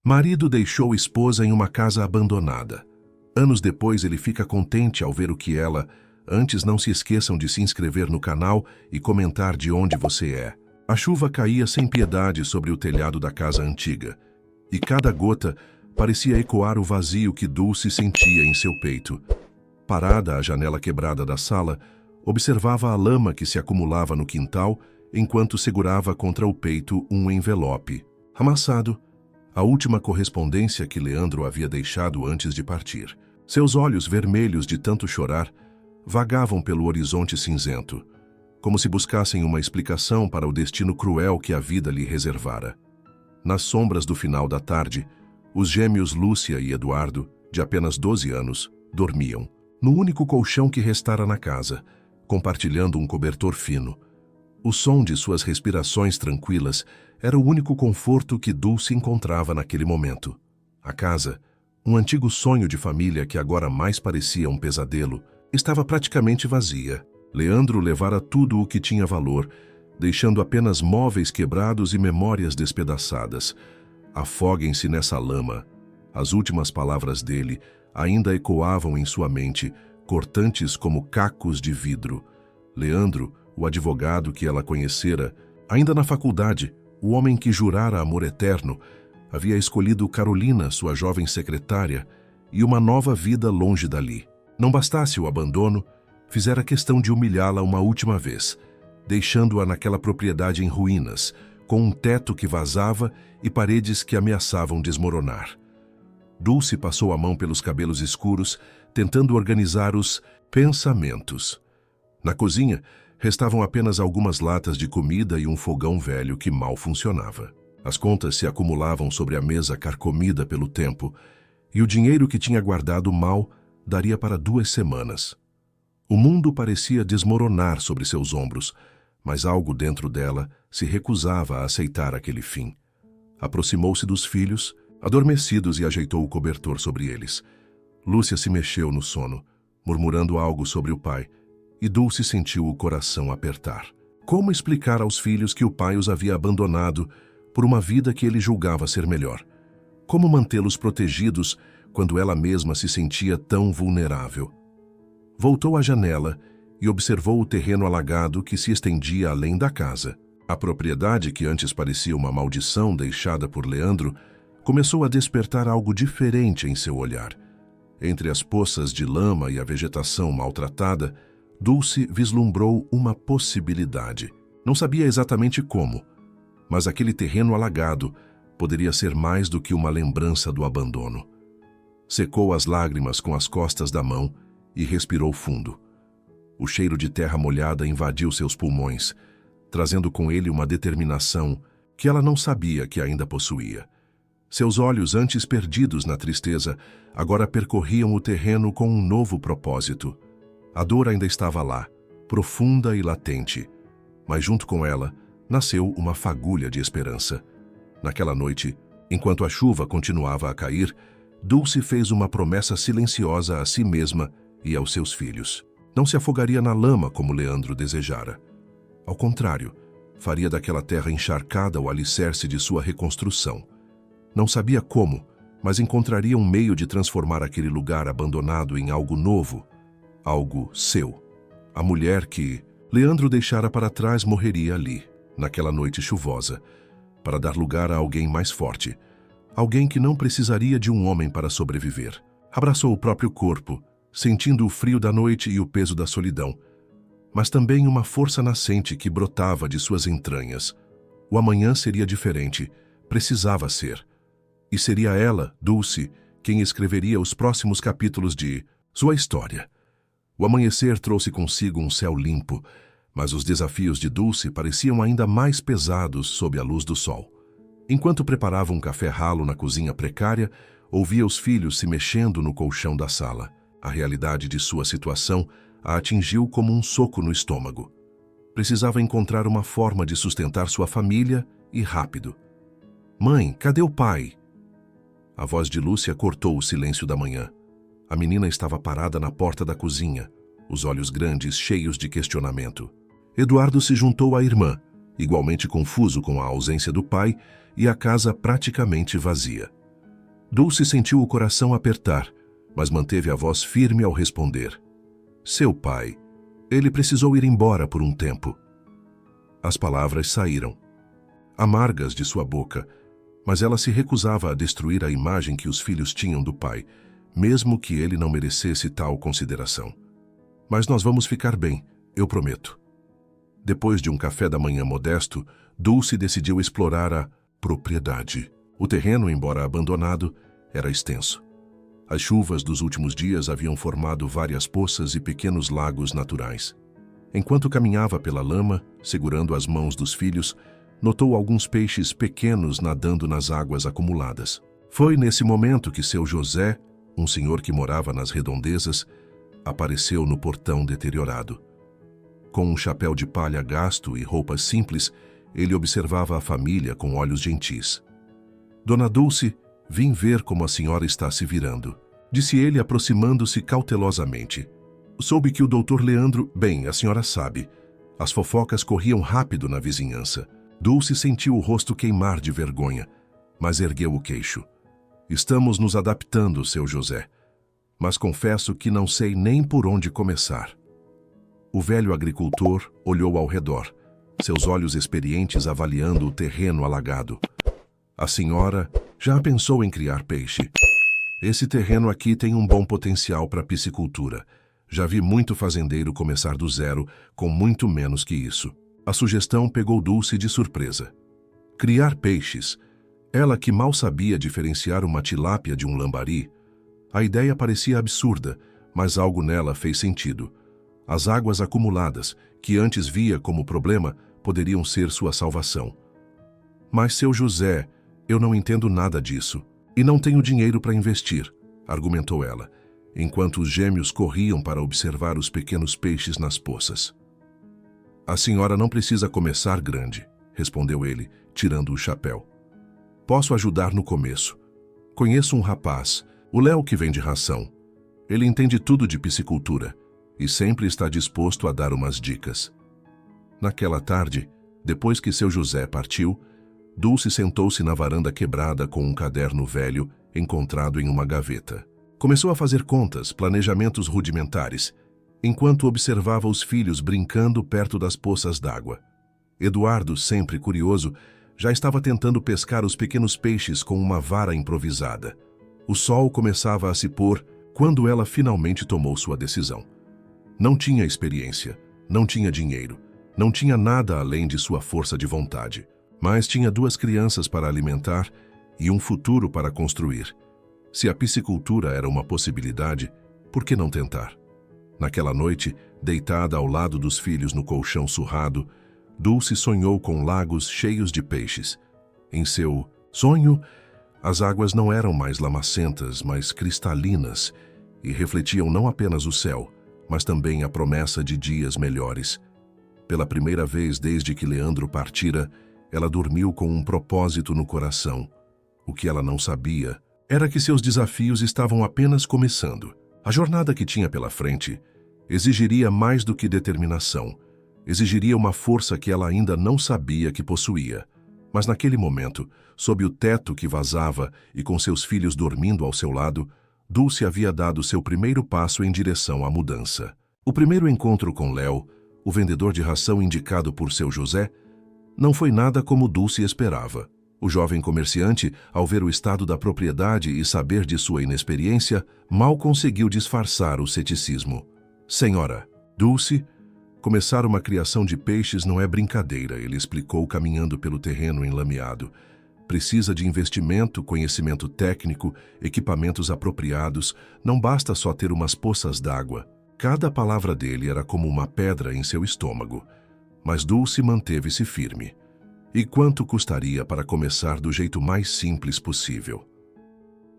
Marido deixou esposa em uma casa abandonada. Anos depois ele fica contente ao ver o que ela... Antes, não se esqueçam de se inscrever no canal e comentar de onde você é. A chuva caía sem piedade sobre o telhado da casa antiga, e cada gota parecia ecoar o vazio que Dulce sentia em seu peito. Parada à janela quebrada da sala, observava a lama que se acumulava no quintal enquanto segurava contra o peito um envelope. Amassado, a última correspondência que Leandro havia deixado antes de partir. Seus olhos vermelhos de tanto chorar vagavam pelo horizonte cinzento, como se buscassem uma explicação para o destino cruel que a vida lhe reservara. Nas sombras do final da tarde, os gêmeos Lúcia e Eduardo, de apenas 12 anos, dormiam, no único colchão que restara na casa, compartilhando um cobertor fino. O som de suas respirações tranquilas era o único conforto que Dulce encontrava naquele momento. A casa, um antigo sonho de família que agora mais parecia um pesadelo, estava praticamente vazia. Leandro levara tudo o que tinha valor, deixando apenas móveis quebrados e memórias despedaçadas. Afoguem-se nessa lama. As últimas palavras dele ainda ecoavam em sua mente, cortantes como cacos de vidro. Leandro, o advogado que ela conhecera, ainda na faculdade, o homem que jurara amor eterno, havia escolhido Carolina, sua jovem secretária, e uma nova vida longe dali. Não bastasse o abandono, fizera questão de humilhá-la uma última vez, deixando-a naquela propriedade em ruínas, com um teto que vazava e paredes que ameaçavam desmoronar. Dulce passou a mão pelos cabelos escuros, tentando organizar os pensamentos. Na cozinha, restavam apenas algumas latas de comida e um fogão velho que mal funcionava. As contas se acumulavam sobre a mesa carcomida pelo tempo, e o dinheiro que tinha guardado mal daria para 2 semanas. O mundo parecia desmoronar sobre seus ombros, mas algo dentro dela se recusava a aceitar aquele fim. Aproximou-se dos filhos, adormecidos, e ajeitou o cobertor sobre eles. Lúcia se mexeu no sono, murmurando algo sobre o pai, e Dulce sentiu o coração apertar. Como explicar aos filhos que o pai os havia abandonado por uma vida que ele julgava ser melhor? Como mantê-los protegidos quando ela mesma se sentia tão vulnerável? Voltou à janela e observou o terreno alagado que se estendia além da casa. A propriedade, que antes parecia uma maldição deixada por Leandro, começou a despertar algo diferente em seu olhar. Entre as poças de lama e a vegetação maltratada, Dulce vislumbrou uma possibilidade. Não sabia exatamente como, mas aquele terreno alagado poderia ser mais do que uma lembrança do abandono. Secou as lágrimas com as costas da mão e respirou fundo. O cheiro de terra molhada invadiu seus pulmões, trazendo com ele uma determinação que ela não sabia que ainda possuía. Seus olhos, antes perdidos na tristeza, agora percorriam o terreno com um novo propósito. A dor ainda estava lá, profunda e latente, mas junto com ela nasceu uma fagulha de esperança. Naquela noite, enquanto a chuva continuava a cair, Dulce fez uma promessa silenciosa a si mesma e aos seus filhos. Não se afogaria na lama como Leandro desejara. Ao contrário, faria daquela terra encharcada o alicerce de sua reconstrução. Não sabia como, mas encontraria um meio de transformar aquele lugar abandonado em algo novo, algo seu. A mulher que Leandro deixara para trás morreria ali, naquela noite chuvosa, para dar lugar a alguém mais forte, alguém que não precisaria de um homem para sobreviver. Abraçou o próprio corpo, sentindo o frio da noite e o peso da solidão, mas também uma força nascente que brotava de suas entranhas. O amanhã seria diferente, precisava ser. E seria ela, Dulce, quem escreveria os próximos capítulos de sua história. O amanhecer trouxe consigo um céu limpo, mas os desafios de Dulce pareciam ainda mais pesados sob a luz do sol. Enquanto preparava um café ralo na cozinha precária, ouvia os filhos se mexendo no colchão da sala. A realidade de sua situação a atingiu como um soco no estômago. Precisava encontrar uma forma de sustentar sua família e rápido. "Mãe, cadê o pai?" A voz de Lúcia cortou o silêncio da manhã. A menina estava parada na porta da cozinha, os olhos grandes cheios de questionamento. Eduardo se juntou à irmã, igualmente confuso com a ausência do pai e a casa praticamente vazia. Dulce sentiu o coração apertar, mas manteve a voz firme ao responder. Seu pai. Ele precisou ir embora por um tempo. As palavras saíram, amargas de sua boca, mas ela se recusava a destruir a imagem que os filhos tinham do pai, mesmo que ele não merecesse tal consideração. Mas nós vamos ficar bem, eu prometo. Depois de um café da manhã modesto, Dulce decidiu explorar a propriedade. O terreno, embora abandonado, era extenso. As chuvas dos últimos dias haviam formado várias poças e pequenos lagos naturais. Enquanto caminhava pela lama, segurando as mãos dos filhos, notou alguns peixes pequenos nadando nas águas acumuladas. Foi nesse momento que seu José, um senhor que morava nas redondezas, apareceu no portão deteriorado. Com um chapéu de palha gasto e roupas simples, ele observava a família com olhos gentis. Dona Dulce, vim ver como a senhora está se virando, disse ele aproximando-se cautelosamente. Soube que o doutor Leandro... Bem, a senhora sabe. As fofocas corriam rápido na vizinhança. Dulce sentiu o rosto queimar de vergonha, mas ergueu o queixo. Estamos nos adaptando, seu José. Mas confesso que não sei nem por onde começar. O velho agricultor olhou ao redor, seus olhos experientes avaliando o terreno alagado. A senhora já pensou em criar peixe? Esse terreno aqui tem um bom potencial para piscicultura. Já vi muito fazendeiro começar do zero, com muito menos que isso. A sugestão pegou Dulce de surpresa. Criar peixes. Ela que mal sabia diferenciar uma tilápia de um lambari. A ideia parecia absurda, mas algo nela fez sentido. As águas acumuladas, que antes via como problema, poderiam ser sua salvação. Mas, seu José, eu não entendo nada disso. E não tenho dinheiro para investir, argumentou ela, enquanto os gêmeos corriam para observar os pequenos peixes nas poças. A senhora não precisa começar grande, respondeu ele, tirando o chapéu. Posso ajudar no começo. Conheço um rapaz, o Léo que vende ração. Ele entende tudo de piscicultura e sempre está disposto a dar umas dicas. Naquela tarde, depois que seu José partiu, Dulce sentou-se na varanda quebrada com um caderno velho encontrado em uma gaveta. Começou a fazer contas, planejamentos rudimentares, enquanto observava os filhos brincando perto das poças d'água. Eduardo, sempre curioso, já estava tentando pescar os pequenos peixes com uma vara improvisada. O sol começava a se pôr quando ela finalmente tomou sua decisão. Não tinha experiência, não tinha dinheiro, não tinha nada além de sua força de vontade. Mas tinha 2 crianças para alimentar e um futuro para construir. Se a piscicultura era uma possibilidade, por que não tentar? Naquela noite, deitada ao lado dos filhos no colchão surrado, Dulce sonhou com lagos cheios de peixes. Em seu sonho, as águas não eram mais lamacentas, mas cristalinas, e refletiam não apenas o céu, mas também a promessa de dias melhores. Pela primeira vez desde que Leandro partira, ela dormiu com um propósito no coração. O que ela não sabia era que seus desafios estavam apenas começando. A jornada que tinha pela frente exigiria mais do que determinação. Exigiria uma força que ela ainda não sabia que possuía. Mas naquele momento, sob o teto que vazava e com seus filhos dormindo ao seu lado, Dulce havia dado seu primeiro passo em direção à mudança. O primeiro encontro com Léo, o vendedor de ração indicado por seu José, não foi nada como Dulce esperava. O jovem comerciante, ao ver o estado da propriedade e saber de sua inexperiência, mal conseguiu disfarçar o ceticismo. Senhora, Dulce, começar uma criação de peixes não é brincadeira, ele explicou caminhando pelo terreno enlameado. Precisa de investimento, conhecimento técnico, equipamentos apropriados, não basta só ter umas poças d'água. Cada palavra dele era como uma pedra em seu estômago. Mas Dulce manteve-se firme. E quanto custaria para começar do jeito mais simples possível?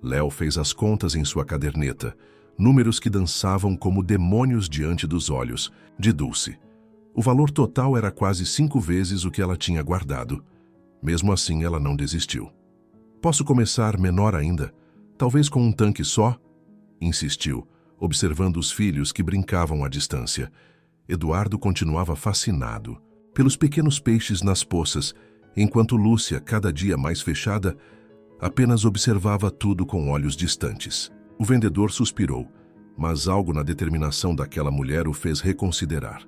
Léo fez as contas em sua caderneta, números que dançavam como demônios diante dos olhos de Dulce. O valor total era quase 5 vezes o que ela tinha guardado. Mesmo assim, ela não desistiu. Posso começar menor ainda? Talvez com um tanque só? Insistiu, observando os filhos que brincavam à distância. Eduardo continuava fascinado pelos pequenos peixes nas poças, enquanto Lúcia, cada dia mais fechada, apenas observava tudo com olhos distantes. O vendedor suspirou, mas algo na determinação daquela mulher o fez reconsiderar.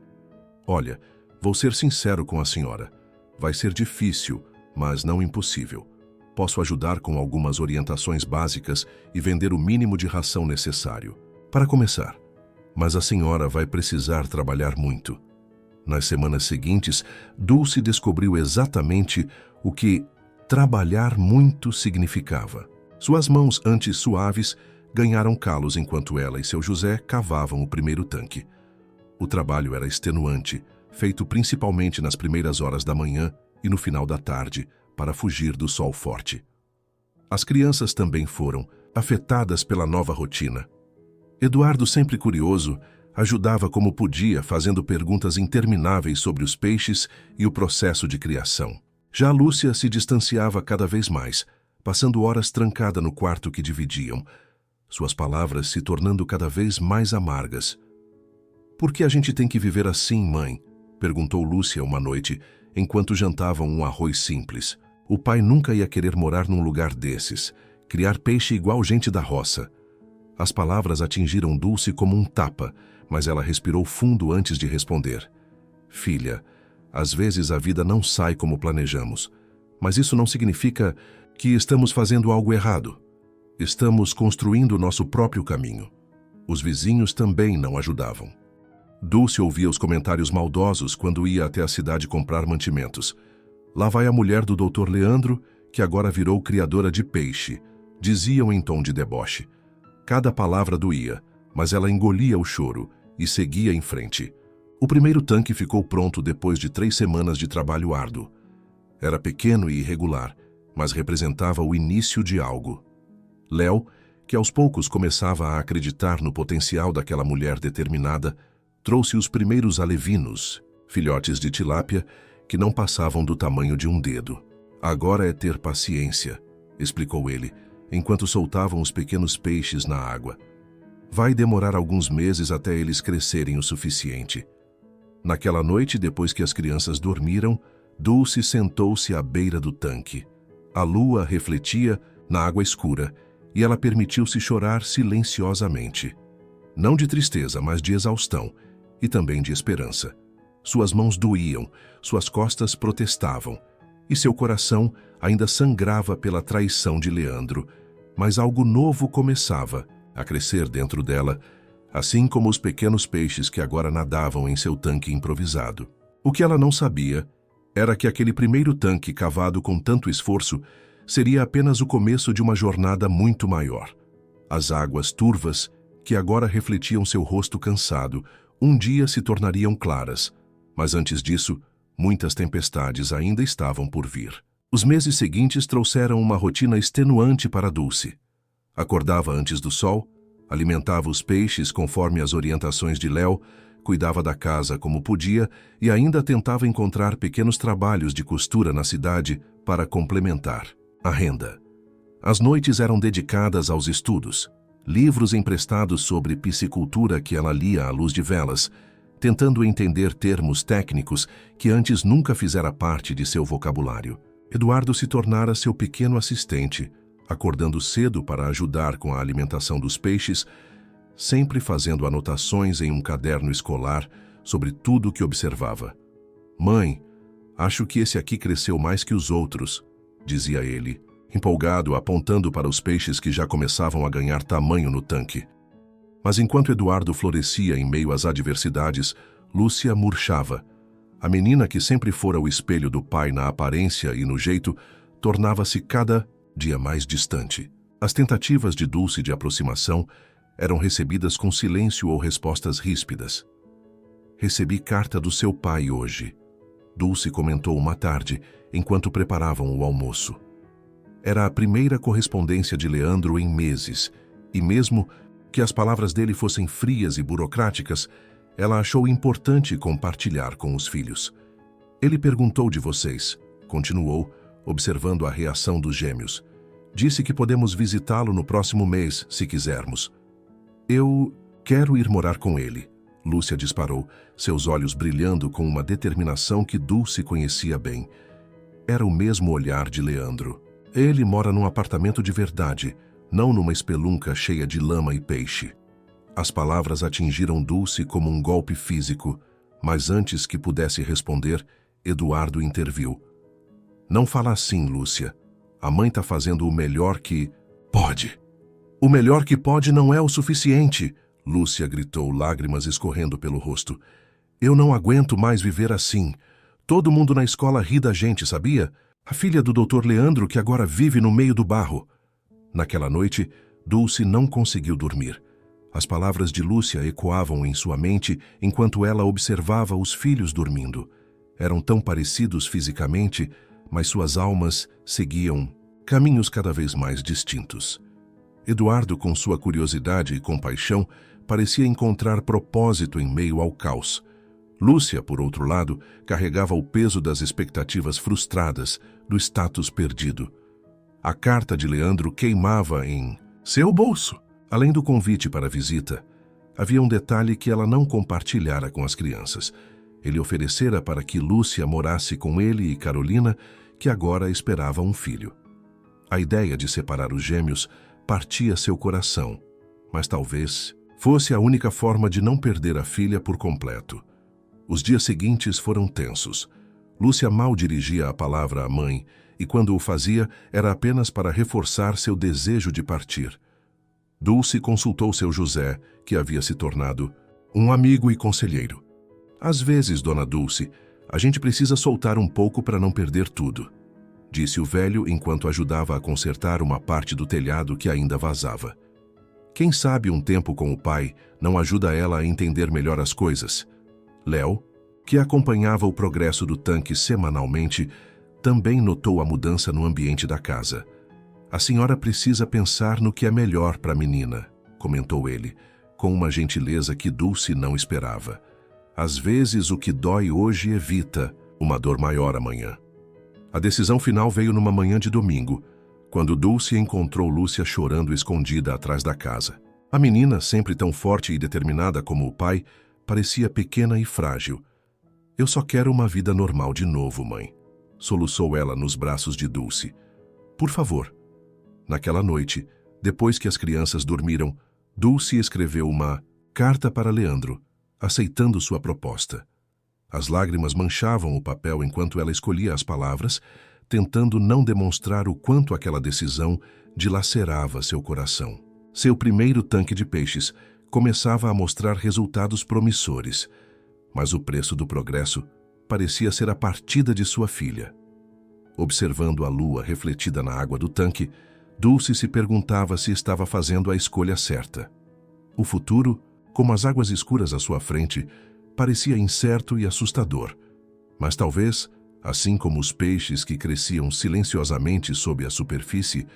Olha, vou ser sincero com a senhora. Vai ser difícil, mas não impossível. Posso ajudar com algumas orientações básicas e vender o mínimo de ração necessário. Para começar, mas a senhora vai precisar trabalhar muito. Nas semanas seguintes, Dulce descobriu exatamente o que trabalhar muito significava. Suas mãos, antes suaves, ganharam calos enquanto ela e seu José cavavam o primeiro tanque. O trabalho era extenuante, feito principalmente nas primeiras horas da manhã e no final da tarde, para fugir do sol forte. As crianças também foram afetadas pela nova rotina. Eduardo, sempre curioso, ajudava como podia, fazendo perguntas intermináveis sobre os peixes e o processo de criação. Já Lúcia se distanciava cada vez mais, passando horas trancada no quarto que dividiam, suas palavras se tornando cada vez mais amargas. "Por que a gente tem que viver assim, mãe?" perguntou Lúcia uma noite, enquanto jantavam um arroz simples. O pai nunca ia querer morar num lugar desses, criar peixe igual gente da roça. As palavras atingiram Dulce como um tapa, mas ela respirou fundo antes de responder. "Filha, às vezes a vida não sai como planejamos, mas isso não significa que estamos fazendo algo errado. Estamos construindo nosso próprio caminho." Os vizinhos também não ajudavam. Dulce ouvia os comentários maldosos quando ia até a cidade comprar mantimentos. "Lá vai a mulher do Dr. Leandro, que agora virou criadora de peixe", diziam em tom de deboche. Cada palavra doía, mas ela engolia o choro e seguia em frente. O primeiro tanque ficou pronto depois de 3 semanas de trabalho árduo. Era pequeno e irregular, mas representava o início de algo. Léo, que aos poucos começava a acreditar no potencial daquela mulher determinada, trouxe os primeiros alevinos, filhotes de tilápia, que não passavam do tamanho de um dedo. "Agora é ter paciência", explicou ele, enquanto soltavam os pequenos peixes na água. "Vai demorar alguns meses até eles crescerem o suficiente." Naquela noite, depois que as crianças dormiram, Dulce sentou-se à beira do tanque. A lua refletia na água escura e ela permitiu-se chorar silenciosamente. Não de tristeza, mas de exaustão e também de esperança. Suas mãos doíam, suas costas protestavam e seu coração ainda sangrava pela traição de Leandro, mas algo novo começava a crescer dentro dela, assim como os pequenos peixes que agora nadavam em seu tanque improvisado. O que ela não sabia era que aquele primeiro tanque cavado com tanto esforço seria apenas o começo de uma jornada muito maior. As águas turvas, que agora refletiam seu rosto cansado, um dia se tornariam claras, mas antes disso, muitas tempestades ainda estavam por vir. Os meses seguintes trouxeram uma rotina extenuante para Dulce. Acordava antes do sol, alimentava os peixes conforme as orientações de Léo, cuidava da casa como podia e ainda tentava encontrar pequenos trabalhos de costura na cidade para complementar a renda. As noites eram dedicadas aos estudos, livros emprestados sobre piscicultura que ela lia à luz de velas, tentando entender termos técnicos que antes nunca fizera parte de seu vocabulário. Eduardo se tornara seu pequeno assistente, acordando cedo para ajudar com a alimentação dos peixes, sempre fazendo anotações em um caderno escolar sobre tudo o que observava. "Mãe, acho que esse aqui cresceu mais que os outros", dizia ele, empolgado, apontando para os peixes que já começavam a ganhar tamanho no tanque. Mas enquanto Eduardo florescia em meio às adversidades, Lúcia murchava. A menina, que sempre fora o espelho do pai na aparência e no jeito, tornava-se cada dia mais distante. As tentativas de Dulce de aproximação eram recebidas com silêncio ou respostas ríspidas. "Recebi carta do seu pai hoje", Dulce comentou uma tarde, enquanto preparavam o almoço. Era a primeira correspondência de Leandro em meses, e mesmo que as palavras dele fossem frias e burocráticas, ela achou importante compartilhar com os filhos. "Ele perguntou de vocês", continuou, observando a reação dos gêmeos. "Disse que podemos visitá-lo no próximo mês, se quisermos." "Eu quero ir morar com ele", Lúcia disparou, seus olhos brilhando com uma determinação que Dulce conhecia bem. Era o mesmo olhar de Leandro. Ele mora num apartamento de verdade, não numa espelunca cheia de lama e peixe. As palavras atingiram Dulce como um golpe físico, mas antes que pudesse responder, Eduardo interviu. Não fala assim, Lúcia. A mãe tá fazendo o melhor que pode. O melhor que pode não é o suficiente, Lúcia gritou, lágrimas escorrendo pelo rosto. Eu não aguento mais viver assim. Todo mundo na escola ri da gente, sabia? A filha do Dr. Leandro, que agora vive no meio do barro. Naquela noite, Dulce não conseguiu dormir. As palavras de Lúcia ecoavam em sua mente enquanto ela observava os filhos dormindo. Eram tão parecidos fisicamente, mas suas almas seguiam caminhos cada vez mais distintos. Eduardo, com sua curiosidade e compaixão, parecia encontrar propósito em meio ao caos. Lúcia, por outro lado, carregava o peso das expectativas frustradas, do status perdido. A carta de Leandro queimava em seu bolso. Além do convite para a visita, havia um detalhe que ela não compartilhara com as crianças. Ele oferecera para que Lúcia morasse com ele e Carolina, que agora esperava um filho. A ideia de separar os gêmeos partia seu coração, mas talvez fosse a única forma de não perder a filha por completo. Os dias seguintes foram tensos. Lúcia mal dirigia a palavra à mãe, e quando o fazia, era apenas para reforçar seu desejo de partir. Dulce consultou seu José, que havia se tornado um amigo e conselheiro. Às vezes, dona Dulce, a gente precisa soltar um pouco para não perder tudo, disse o velho enquanto ajudava a consertar uma parte do telhado que ainda vazava. Quem sabe um tempo com o pai não ajuda ela a entender melhor as coisas. Léo, que acompanhava o progresso do tanque semanalmente, também notou a mudança no ambiente da casa. A senhora precisa pensar no que é melhor para a menina, comentou ele, com uma gentileza que Dulce não esperava. Às vezes o que dói hoje evita uma dor maior amanhã. A decisão final veio numa manhã de domingo, quando Dulce encontrou Lúcia chorando escondida atrás da casa. A menina, sempre tão forte e determinada como o pai, parecia pequena e frágil. Eu só quero uma vida normal de novo, mãe, soluçou ela nos braços de Dulce. Por favor. Naquela noite, depois que as crianças dormiram, Dulce escreveu uma carta para Leandro, aceitando sua proposta. As lágrimas manchavam o papel enquanto ela escolhia as palavras, tentando não demonstrar o quanto aquela decisão dilacerava seu coração. Seu primeiro tanque de peixes começava a mostrar resultados promissores, mas o preço do progresso parecia ser a partida de sua filha. Observando a lua refletida na água do tanque, Dulce se perguntava se estava fazendo a escolha certa. O futuro, como as águas escuras à sua frente, parecia incerto e assustador. Mas talvez, assim como os peixes que cresciam silenciosamente sob a superfície,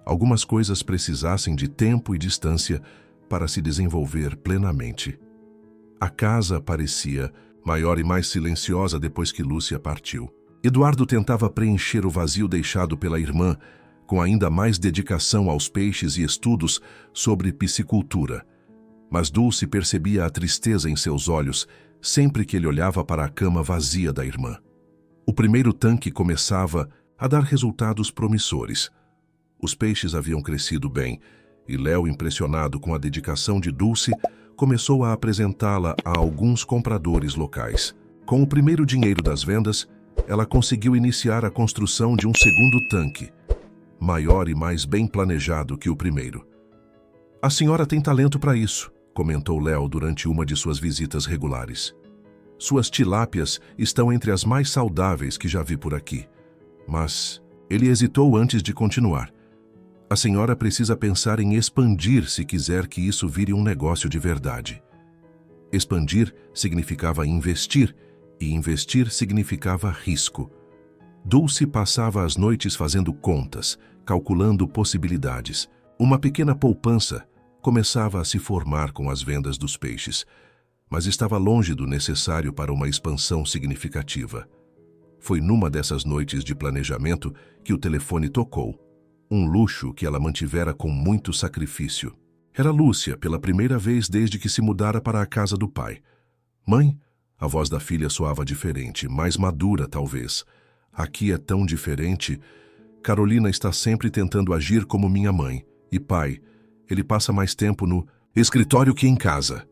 algumas coisas precisassem de tempo e distância para se desenvolver plenamente. A casa parecia maior e mais silenciosa depois que Lúcia partiu. Eduardo tentava preencher o vazio deixado pela irmã, com ainda mais dedicação aos peixes e estudos sobre piscicultura. Mas Dulce percebia a tristeza em seus olhos sempre que ele olhava para a cama vazia da irmã. O primeiro tanque começava a dar resultados promissores. Os peixes haviam crescido bem, e Léo, impressionado com a dedicação de Dulce, começou a apresentá-la a alguns compradores locais. Com o primeiro dinheiro das vendas, ela conseguiu iniciar a construção de um segundo tanque, maior e mais bem planejado que o primeiro. A senhora tem talento para isso, comentou Léo durante uma de suas visitas regulares. Suas tilápias estão entre as mais saudáveis que já vi por aqui. Mas ele hesitou antes de continuar. A senhora precisa pensar em expandir se quiser que isso vire um negócio de verdade. Expandir significava investir, e investir significava risco. Dulce passava as noites fazendo contas, calculando possibilidades. Uma pequena poupança começava a se formar com as vendas dos peixes, mas estava longe do necessário para uma expansão significativa. Foi numa dessas noites de planejamento que o telefone tocou, um luxo que ela mantivera com muito sacrifício. Era Lúcia, pela primeira vez desde que se mudara para a casa do pai. Mãe? A voz da filha soava diferente, mais madura talvez. Aqui é tão diferente. Carolina está sempre tentando agir como minha mãe. E pai, ele passa mais tempo no escritório que em casa.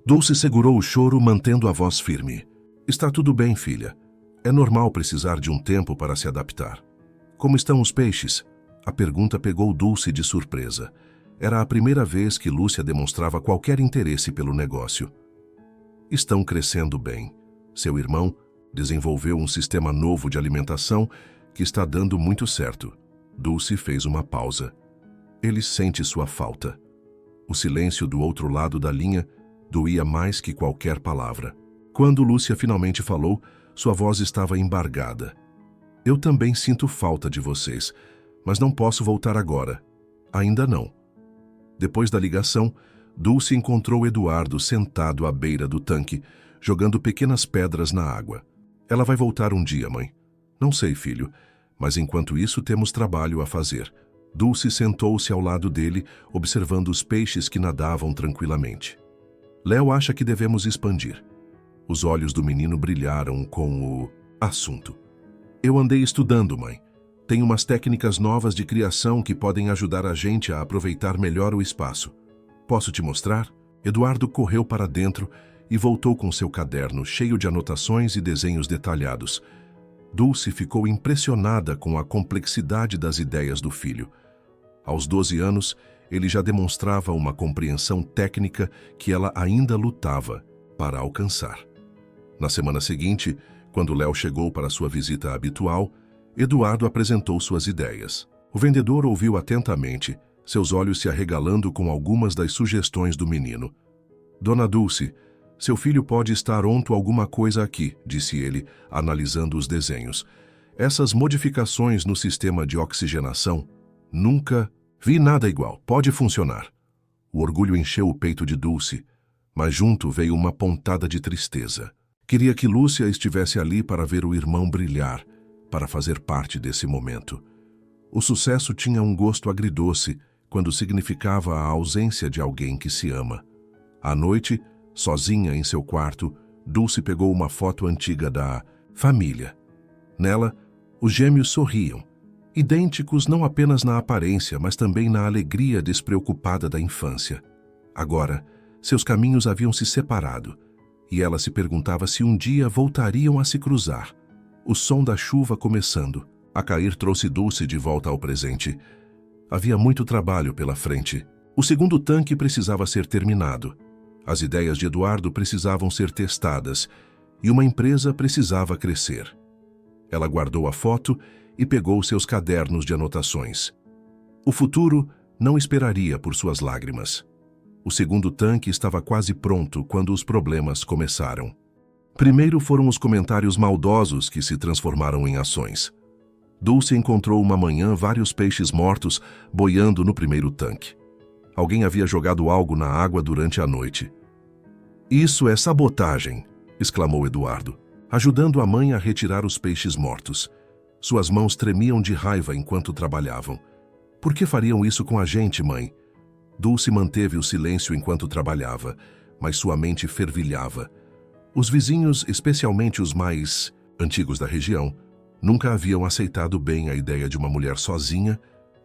Dulce segurou o choro, mantendo a voz firme. Está tudo bem, filha. É normal precisar de um tempo para se adaptar. Como estão os peixes? A pergunta pegou Dulce de surpresa. Era a primeira vez que Lúcia demonstrava qualquer interesse pelo negócio. Estão crescendo bem. Seu irmão desenvolveu um sistema novo de alimentação que está dando muito certo. Dulce fez uma pausa. Ele sente sua falta. O silêncio do outro lado da linha doía mais que qualquer palavra. Quando Lúcia finalmente falou, sua voz estava embargada. Eu também sinto falta de vocês, mas não posso voltar agora. Ainda não. Depois da ligação, Dulce encontrou Eduardo sentado à beira do tanque, jogando pequenas pedras na água. Ela vai voltar um dia, mãe. Não sei, filho, mas enquanto isso temos trabalho a fazer. Dulce sentou-se ao lado dele, observando os peixes que nadavam tranquilamente. Léo acha que devemos expandir. Os olhos do menino brilharam com o assunto. Eu andei estudando, mãe. Tem umas técnicas novas de criação que podem ajudar a gente a aproveitar melhor o espaço. Posso te mostrar? Eduardo correu para dentro e voltou com seu caderno cheio de anotações e desenhos detalhados. Dulce ficou impressionada com a complexidade das ideias do filho. Aos 12 anos, ele já demonstrava uma compreensão técnica que ela ainda lutava para alcançar. Na semana seguinte, quando Léo chegou para sua visita habitual, Eduardo apresentou suas ideias. O vendedor ouviu atentamente, seus olhos se arregalando com algumas das sugestões do menino. Dona Dulce, seu filho pode estar onto alguma coisa aqui, disse ele, analisando os desenhos. Essas modificações no sistema de oxigenação, nunca vi nada igual, pode funcionar. O orgulho encheu o peito de Dulce, mas junto veio uma pontada de tristeza. Queria que Lúcia estivesse ali para ver o irmão brilhar, para fazer parte desse momento. O sucesso tinha um gosto agridoce quando significava a ausência de alguém que se ama. À noite, sozinha em seu quarto, Dulce pegou uma foto antiga da família. Nela, os gêmeos sorriam, idênticos não apenas na aparência, mas também na alegria despreocupada da infância. Agora, seus caminhos haviam se separado, e ela se perguntava se um dia voltariam a se cruzar. O som da chuva começando a cair trouxe Dulce de volta ao presente. Havia muito trabalho pela frente. O segundo tanque precisava ser terminado. As ideias de Eduardo precisavam ser testadas, e uma empresa precisava crescer. Ela guardou a foto e pegou seus cadernos de anotações. O futuro não esperaria por suas lágrimas. O segundo tanque estava quase pronto quando os problemas começaram. Primeiro foram os comentários maldosos que se transformaram em ações. Dulce encontrou uma manhã vários peixes mortos boiando no primeiro tanque. Alguém havia jogado algo na água durante a noite. Isso é sabotagem, exclamou Eduardo, ajudando a mãe a retirar os peixes mortos. Suas mãos tremiam de raiva enquanto trabalhavam. Por que fariam isso com a gente, mãe? Dulce manteve o silêncio enquanto trabalhava, mas sua mente fervilhava. Os vizinhos, especialmente os mais antigos da região, nunca haviam aceitado bem a ideia de uma mulher sozinha,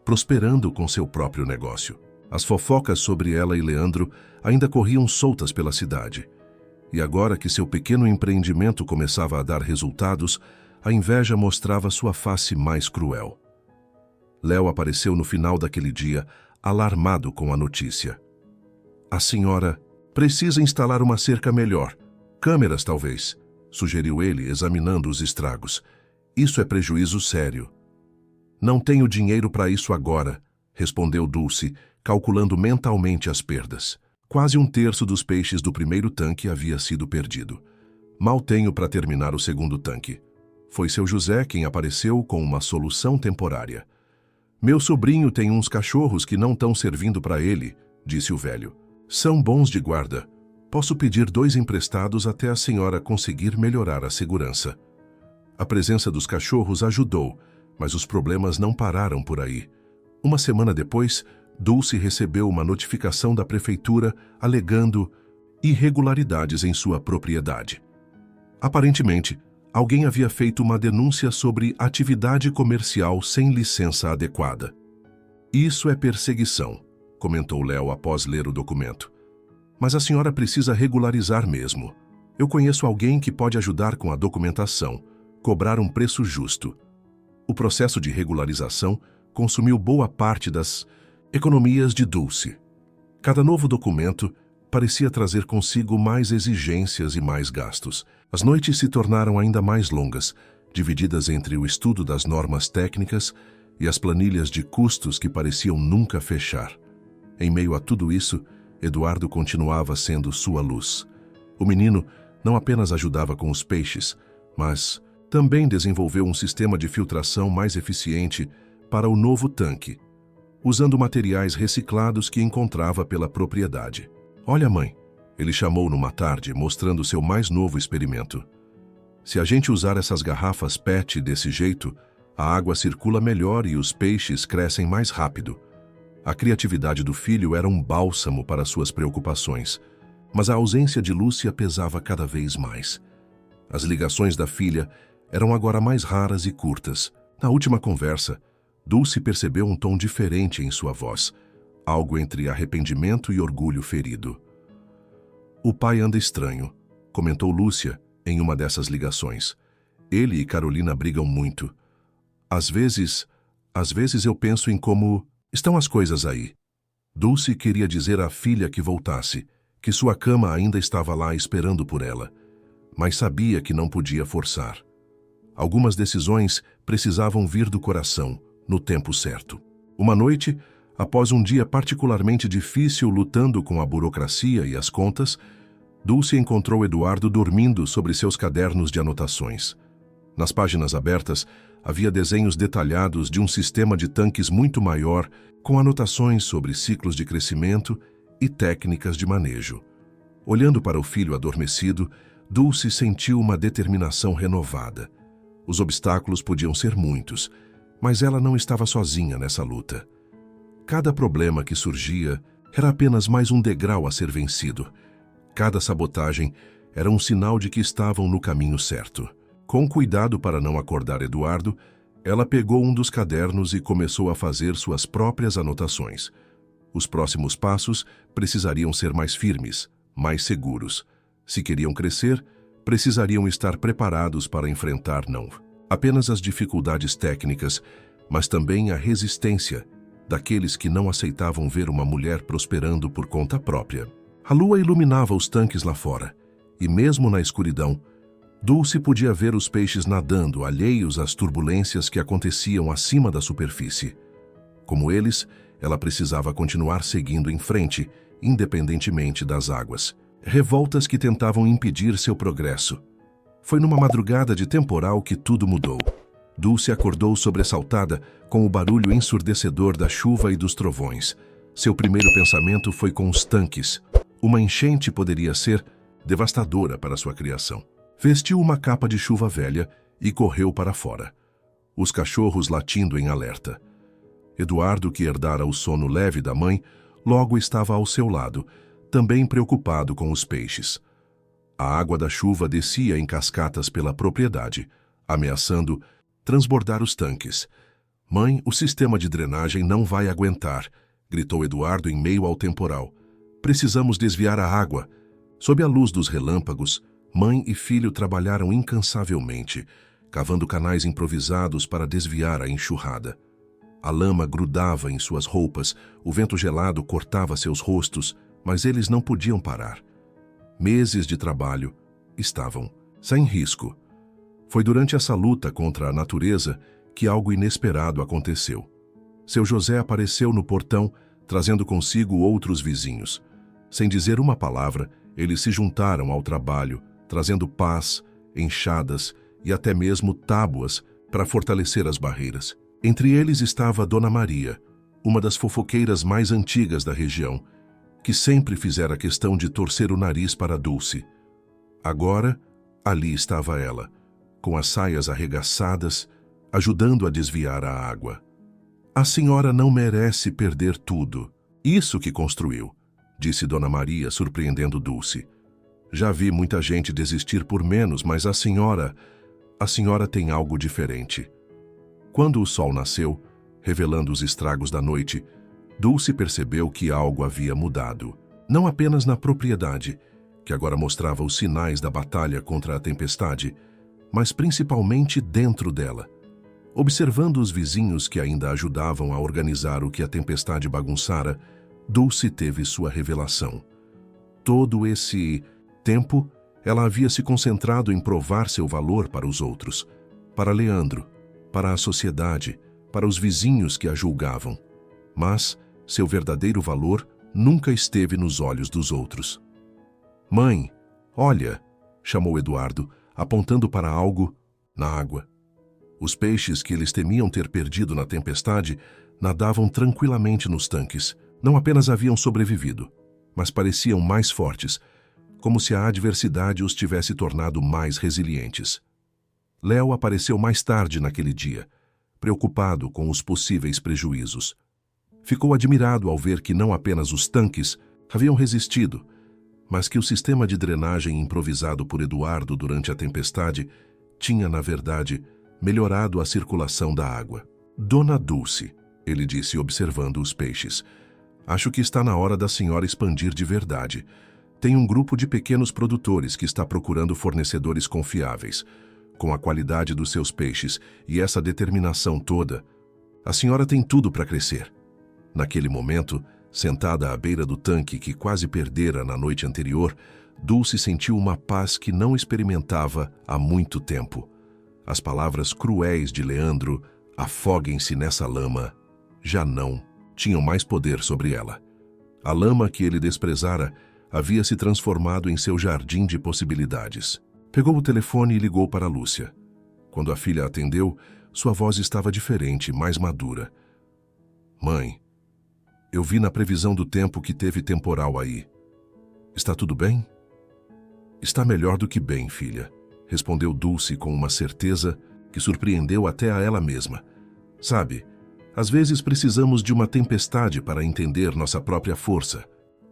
prosperando com seu próprio negócio. As fofocas sobre ela e Leandro ainda corriam soltas pela cidade. E agora que seu pequeno empreendimento começava a dar resultados, a inveja mostrava sua face mais cruel. Léo apareceu no final daquele dia, alarmado com a notícia. A senhora precisa instalar uma cerca melhor. Câmeras, talvez, sugeriu ele, examinando os estragos. Isso é prejuízo sério. Não tenho dinheiro para isso agora, respondeu Dulce, calculando mentalmente as perdas. Quase um terço dos peixes do primeiro tanque havia sido perdido. Mal tenho para terminar o segundo tanque. Foi seu José quem apareceu com uma solução temporária. Meu sobrinho tem uns cachorros que não estão servindo para ele, disse o velho. São bons de guarda. Posso pedir 2 emprestados até a senhora conseguir melhorar a segurança. A presença dos cachorros ajudou, mas os problemas não pararam por aí. Uma semana depois, Dulce recebeu uma notificação da prefeitura alegando irregularidades em sua propriedade. Aparentemente, Alguém havia feito uma denúncia sobre atividade comercial sem licença adequada. Isso é perseguição, comentou Léo após ler o documento. Mas a senhora precisa regularizar mesmo. Eu conheço alguém que pode ajudar com a documentação, cobrar um preço justo. O processo de regularização consumiu boa parte das economias de Dulce. Cada novo documento parecia trazer consigo mais exigências e mais gastos. As noites se tornaram ainda mais longas, divididas entre o estudo das normas técnicas e as planilhas de custos que pareciam nunca fechar. Em meio a tudo isso, Eduardo continuava sendo sua luz. O menino não apenas ajudava com os peixes, mas também desenvolveu um sistema de filtração mais eficiente para o novo tanque, usando materiais reciclados que encontrava pela propriedade. "Olha, mãe", ele chamou numa tarde, mostrando seu mais novo experimento. "Se a gente usar essas garrafas PET desse jeito, a água circula melhor e os peixes crescem mais rápido." A criatividade do filho era um bálsamo para suas preocupações, mas a ausência de Lúcia pesava cada vez mais. As ligações da filha eram agora mais raras e curtas. Na última conversa, Dulce percebeu um tom diferente em sua voz, algo entre arrependimento e orgulho ferido. "O pai anda estranho", comentou Lúcia em uma dessas ligações. "Ele e Carolina brigam muito. Às vezes eu penso em como estão as coisas aí." Dulce queria dizer à filha que voltasse, que sua cama ainda estava lá esperando por ela, mas sabia que não podia forçar. Algumas decisões precisavam vir do coração, no tempo certo. Uma noite, após um dia particularmente difícil lutando com a burocracia e as contas, Dulce encontrou Eduardo dormindo sobre seus cadernos de anotações. Nas páginas abertas, havia desenhos detalhados de um sistema de tanques muito maior, com anotações sobre ciclos de crescimento e técnicas de manejo. Olhando para o filho adormecido, Dulce sentiu uma determinação renovada. Os obstáculos podiam ser muitos, mas ela não estava sozinha nessa luta. Cada problema que surgia era apenas mais um degrau a ser vencido. Cada sabotagem era um sinal de que estavam no caminho certo. Com cuidado para não acordar Eduardo, ela pegou um dos cadernos e começou a fazer suas próprias anotações. Os próximos passos precisariam ser mais firmes, mais seguros. Se queriam crescer, precisariam estar preparados para enfrentar não apenas as dificuldades técnicas, mas também a resistência daqueles que não aceitavam ver uma mulher prosperando por conta própria. A lua iluminava os tanques lá fora, e mesmo na escuridão, Dulce podia ver os peixes nadando, alheios às turbulências que aconteciam acima da superfície. Como eles, ela precisava continuar seguindo em frente, independentemente das águas. Revoltas que tentavam impedir seu progresso. Foi numa madrugada de temporal que tudo mudou. Dulce acordou sobressaltada com o barulho ensurdecedor da chuva e dos trovões. Seu primeiro pensamento foi com os tanques. Uma enchente poderia ser devastadora para sua criação. Vestiu uma capa de chuva velha e correu para fora. Os cachorros latindo em alerta. Eduardo, que herdara o sono leve da mãe, logo estava ao seu lado, também preocupado com os peixes. A água da chuva descia em cascatas pela propriedade, ameaçando transbordar os tanques. "Mãe, o sistema de drenagem não vai aguentar", gritou Eduardo em meio ao temporal. "Precisamos desviar a água." Sob a luz dos relâmpagos, mãe e filho trabalharam incansavelmente, cavando canais improvisados para desviar a enxurrada. A lama grudava em suas roupas, o vento gelado cortava seus rostos, mas eles não podiam parar. Meses de trabalho estavam sem risco. Foi durante essa luta contra a natureza que algo inesperado aconteceu. Seu José apareceu no portão, trazendo consigo outros vizinhos. Sem dizer uma palavra, eles se juntaram ao trabalho, trazendo pás, enxadas e até mesmo tábuas para fortalecer as barreiras. Entre eles estava Dona Maria, uma das fofoqueiras mais antigas da região, que sempre fizera questão de torcer o nariz para Dulce. Agora, ali estava ela, com as saias arregaçadas, ajudando a desviar a água. "A senhora não merece perder tudo. Isso que construiu", disse Dona Maria, surpreendendo Dulce. "Já vi muita gente desistir por menos, mas a senhora A senhora tem algo diferente. Quando o sol nasceu, revelando os estragos da noite, Dulce percebeu que algo havia mudado. Não apenas na propriedade, que agora mostrava os sinais da batalha contra a tempestade, mas principalmente dentro dela. Observando os vizinhos que ainda ajudavam a organizar o que a tempestade bagunçara, Dulce teve sua revelação. Todo esse tempo, ela havia se concentrado em provar seu valor para os outros, para Leandro, para a sociedade, para os vizinhos que a julgavam. Mas seu verdadeiro valor nunca esteve nos olhos dos outros. "Mãe, olha", chamou Eduardo, apontando para algo na água. Os peixes que eles temiam ter perdido na tempestade nadavam tranquilamente nos tanques. Não apenas haviam sobrevivido, mas pareciam mais fortes, como se a adversidade os tivesse tornado mais resilientes. Léo apareceu mais tarde naquele dia, preocupado com os possíveis prejuízos. Ficou admirado ao ver que não apenas os tanques haviam resistido, mas que o sistema de drenagem improvisado por Eduardo durante a tempestade tinha, na verdade, melhorado a circulação da água. "Dona Dulce", ele disse observando os peixes, "acho que está na hora da senhora expandir de verdade. Tem um grupo de pequenos produtores que está procurando fornecedores confiáveis. Com a qualidade dos seus peixes e essa determinação toda, a senhora tem tudo para crescer." Naquele momento, sentada à beira do tanque que quase perdera na noite anterior, Dulce sentiu uma paz que não experimentava há muito tempo. As palavras cruéis de Leandro, "afoguem-se nessa lama", já não tinham mais poder sobre ela. A lama que ele desprezara havia se transformado em seu jardim de possibilidades. Pegou o telefone e ligou para Lúcia. Quando a filha atendeu, sua voz estava diferente, mais madura. "Mãe, eu vi na previsão do tempo que teve temporal aí. Está tudo bem?" "Está melhor do que bem, filha", respondeu Dulce com uma certeza que surpreendeu até a ela mesma. "Sabe, às vezes precisamos de uma tempestade para entender nossa própria força."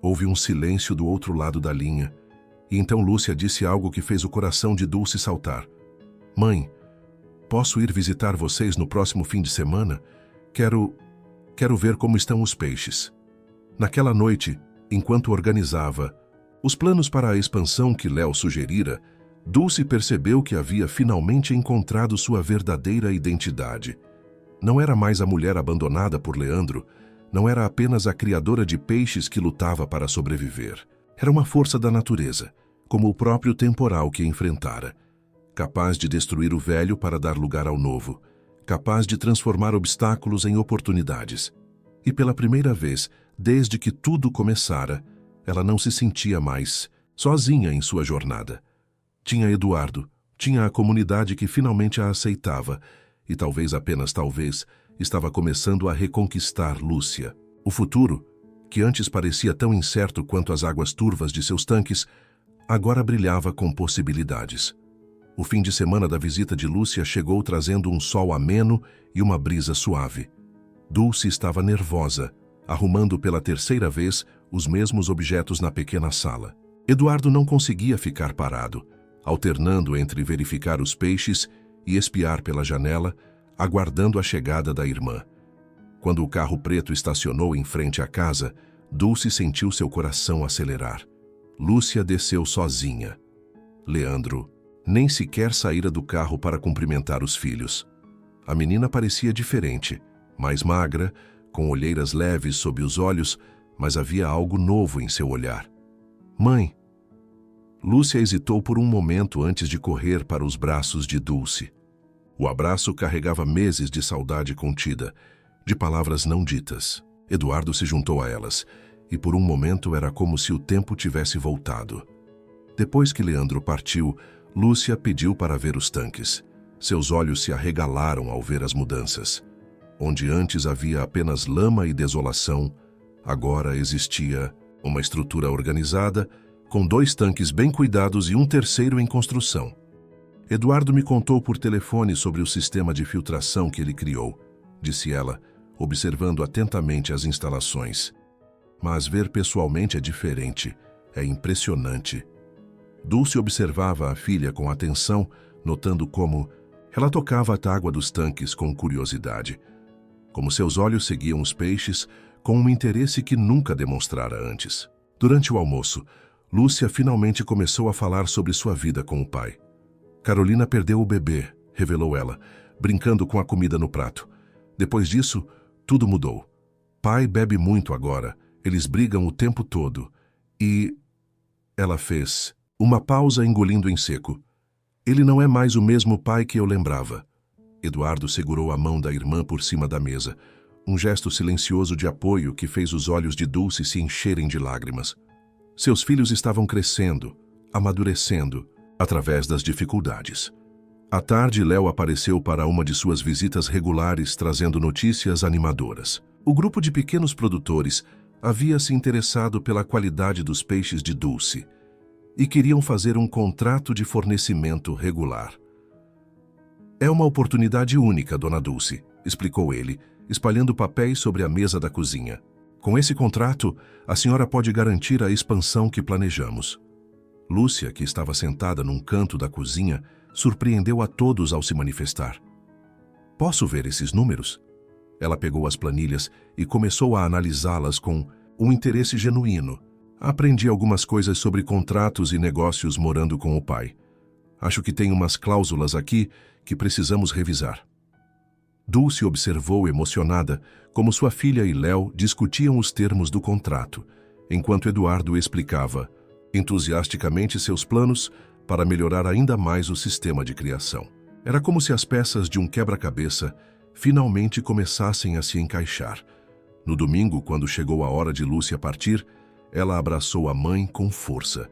Houve um silêncio do outro lado da linha, e então Lúcia disse algo que fez o coração de Dulce saltar. "Mãe, posso ir visitar vocês no próximo fim de semana? Quero ver como estão os peixes." Naquela noite, enquanto organizava os planos para a expansão que Léo sugerira, Dulce percebeu que havia finalmente encontrado sua verdadeira identidade. Não era mais a mulher abandonada por Leandro, não era apenas a criadora de peixes que lutava para sobreviver. Era uma força da natureza, como o próprio temporal que enfrentara, capaz de destruir o velho para dar lugar ao novo, capaz de transformar obstáculos em oportunidades. E pela primeira vez, desde que tudo começara, ela não se sentia mais sozinha em sua jornada. Tinha Eduardo, tinha a comunidade que finalmente a aceitava, e talvez, apenas talvez, estava começando a reconquistar Lúcia. O futuro, que antes parecia tão incerto quanto as águas turvas de seus tanques, agora brilhava com possibilidades. O fim de semana da visita de Lúcia chegou trazendo um sol ameno e uma brisa suave. Dulce estava nervosa, arrumando pela terceira vez os mesmos objetos na pequena sala. Eduardo não conseguia ficar parado, alternando entre verificar os peixes e espiar pela janela, aguardando a chegada da irmã. Quando o carro preto estacionou em frente à casa, Dulce sentiu seu coração acelerar. Lúcia desceu sozinha. Leandro nem sequer saíra do carro para cumprimentar os filhos. A menina parecia diferente, mais magra, com olheiras leves sob os olhos, mas havia algo novo em seu olhar. "Mãe." Lúcia hesitou por um momento antes de correr para os braços de Dulce. O abraço carregava meses de saudade contida, de palavras não ditas. Eduardo se juntou a elas, e por um momento era como se o tempo tivesse voltado. Depois que Leandro partiu, Lúcia pediu para ver os tanques. Seus olhos se arregalaram ao ver as mudanças. Onde antes havia apenas lama e desolação, agora existia uma estrutura organizada, com 2 tanques bem cuidados e um terceiro em construção. "Eduardo me contou por telefone sobre o sistema de filtração que ele criou", disse ela, observando atentamente as instalações. "Mas ver pessoalmente é diferente, é impressionante." Dulce observava a filha com atenção, notando como, Ela tocava a água dos tanques com curiosidade, como seus olhos seguiam os peixes com um interesse que nunca demonstrara antes. Durante o almoço, Lúcia finalmente começou a falar sobre sua vida com o pai. Carolina perdeu o bebê, revelou ela, brincando com a comida no prato. Depois disso, tudo mudou. Pai bebe muito agora, eles brigam o tempo todo. E... Ela fez uma pausa, engolindo em seco. Ele não é mais o mesmo pai que eu lembrava. Eduardo segurou a mão da irmã por cima da mesa, um gesto silencioso de apoio que fez os olhos de Dulce se encherem de lágrimas. Seus filhos estavam crescendo, amadurecendo, através das dificuldades. À tarde, Léo apareceu para uma de suas visitas regulares, trazendo notícias animadoras. O grupo de pequenos produtores havia se interessado pela qualidade dos peixes de Dulce e queriam fazer um contrato de fornecimento regular. É uma oportunidade única, Dona Dulce, explicou ele, espalhando papéis sobre a mesa da cozinha. Com esse contrato, a senhora pode garantir a expansão que planejamos. Lúcia, que estava sentada num canto da cozinha, surpreendeu a todos ao se manifestar. Posso ver esses números? Ela pegou as planilhas e começou a analisá-las com um interesse genuíno. Aprendi algumas coisas sobre contratos e negócios morando com o pai. Acho que tem umas cláusulas aqui que precisamos revisar. Dulce observou emocionada como sua filha e Léo discutiam os termos do contrato, enquanto Eduardo explicava entusiasticamente seus planos para melhorar ainda mais o sistema de criação. Era como se as peças de um quebra-cabeça finalmente começassem a se encaixar. No domingo, quando chegou a hora de Lúcia partir, ela abraçou a mãe com força.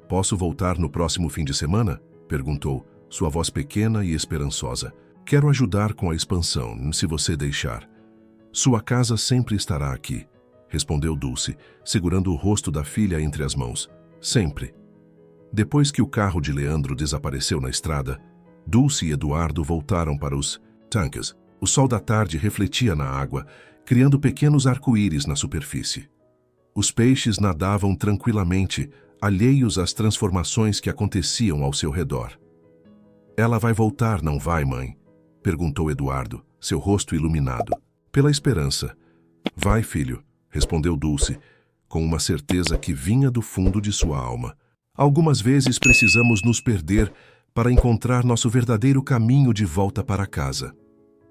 Posso voltar no próximo fim de semana? Perguntou, sua voz pequena e esperançosa. Quero ajudar com a expansão, se você deixar. Sua casa sempre estará aqui, respondeu Dulce, segurando o rosto da filha entre as mãos. Sempre. Depois que o carro de Leandro desapareceu na estrada, Dulce e Eduardo voltaram para os tanques. O sol da tarde refletia na água, criando pequenos arco-íris na superfície. Os peixes nadavam tranquilamente, alheios às transformações que aconteciam ao seu redor. Ela vai voltar, não vai, mãe? Perguntou Eduardo, seu rosto iluminado. Pela esperança. Vai, filho, respondeu Dulce, com uma certeza que vinha do fundo de sua alma. Algumas vezes precisamos nos perder para encontrar nosso verdadeiro caminho de volta para casa.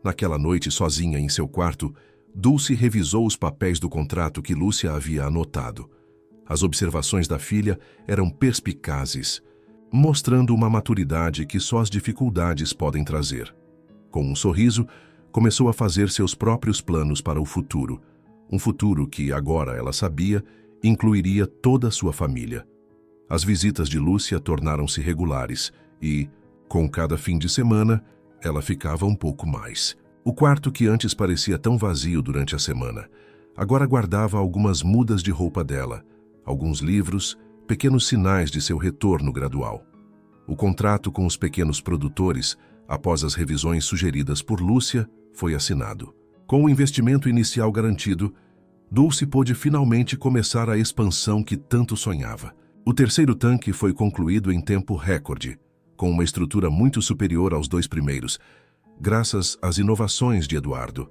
Naquela noite, sozinha em seu quarto, Dulce revisou os papéis do contrato que Lúcia havia anotado. As observações da filha eram perspicazes, mostrando uma maturidade que só as dificuldades podem trazer. Com um sorriso, começou a fazer seus próprios planos para o futuro. Um futuro que, agora ela sabia, incluiria toda a sua família. As visitas de Lúcia tornaram-se regulares e, com cada fim de semana, ela ficava um pouco mais. O quarto, que antes parecia tão vazio durante a semana, agora guardava algumas mudas de roupa dela, alguns livros, pequenos sinais de seu retorno gradual. O contrato com os pequenos produtores, após as revisões sugeridas por Lúcia, foi assinado. Com o investimento inicial garantido, Dulce pôde finalmente começar a expansão que tanto sonhava. O terceiro tanque foi concluído em tempo recorde, com uma estrutura muito superior aos dois primeiros, graças às inovações de Eduardo.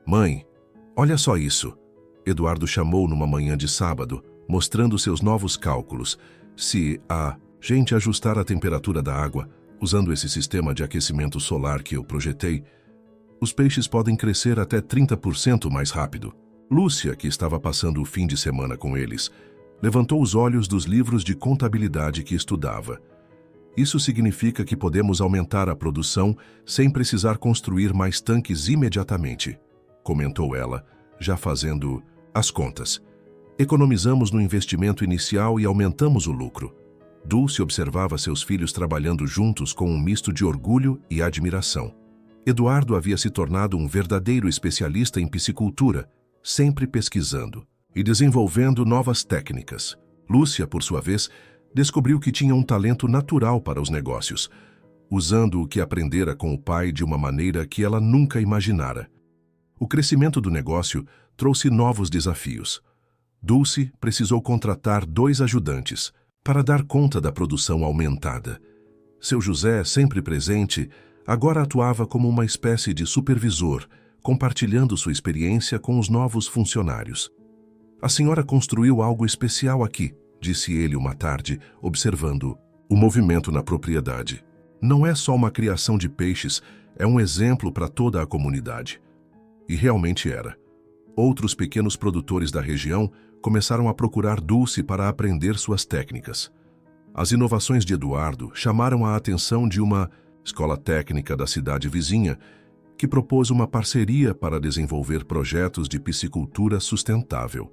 Mãe, olha só isso! Eduardo chamou numa manhã de sábado, mostrando seus novos cálculos. Se a gente ajustar a temperatura da água, usando esse sistema de aquecimento solar que eu projetei, os peixes podem crescer até 30% mais rápido. Lúcia, que estava passando o fim de semana com eles, levantou os olhos dos livros de contabilidade que estudava. Isso significa que podemos aumentar a produção sem precisar construir mais tanques imediatamente, comentou ela, já fazendo as contas. Economizamos no investimento inicial e aumentamos o lucro. Dulce observava seus filhos trabalhando juntos com um misto de orgulho e admiração. Eduardo havia se tornado um verdadeiro especialista em piscicultura, sempre pesquisando e desenvolvendo novas técnicas. Lúcia, por sua vez, descobriu que tinha um talento natural para os negócios, usando o que aprendera com o pai de uma maneira que ela nunca imaginara. O crescimento do negócio trouxe novos desafios. Dulce precisou contratar 2 ajudantes para dar conta da produção aumentada. Seu José, sempre presente, agora atuava como uma espécie de supervisor, compartilhando sua experiência com os novos funcionários. "A senhora construiu algo especial aqui", disse ele uma tarde, observando o movimento na propriedade. "Não é só uma criação de peixes, é um exemplo para toda a comunidade." E realmente era. Outros pequenos produtores da região começaram a procurar Dulce para aprender suas técnicas. As inovações de Eduardo chamaram a atenção de uma escola técnica da cidade vizinha, que propôs uma parceria para desenvolver projetos de piscicultura sustentável.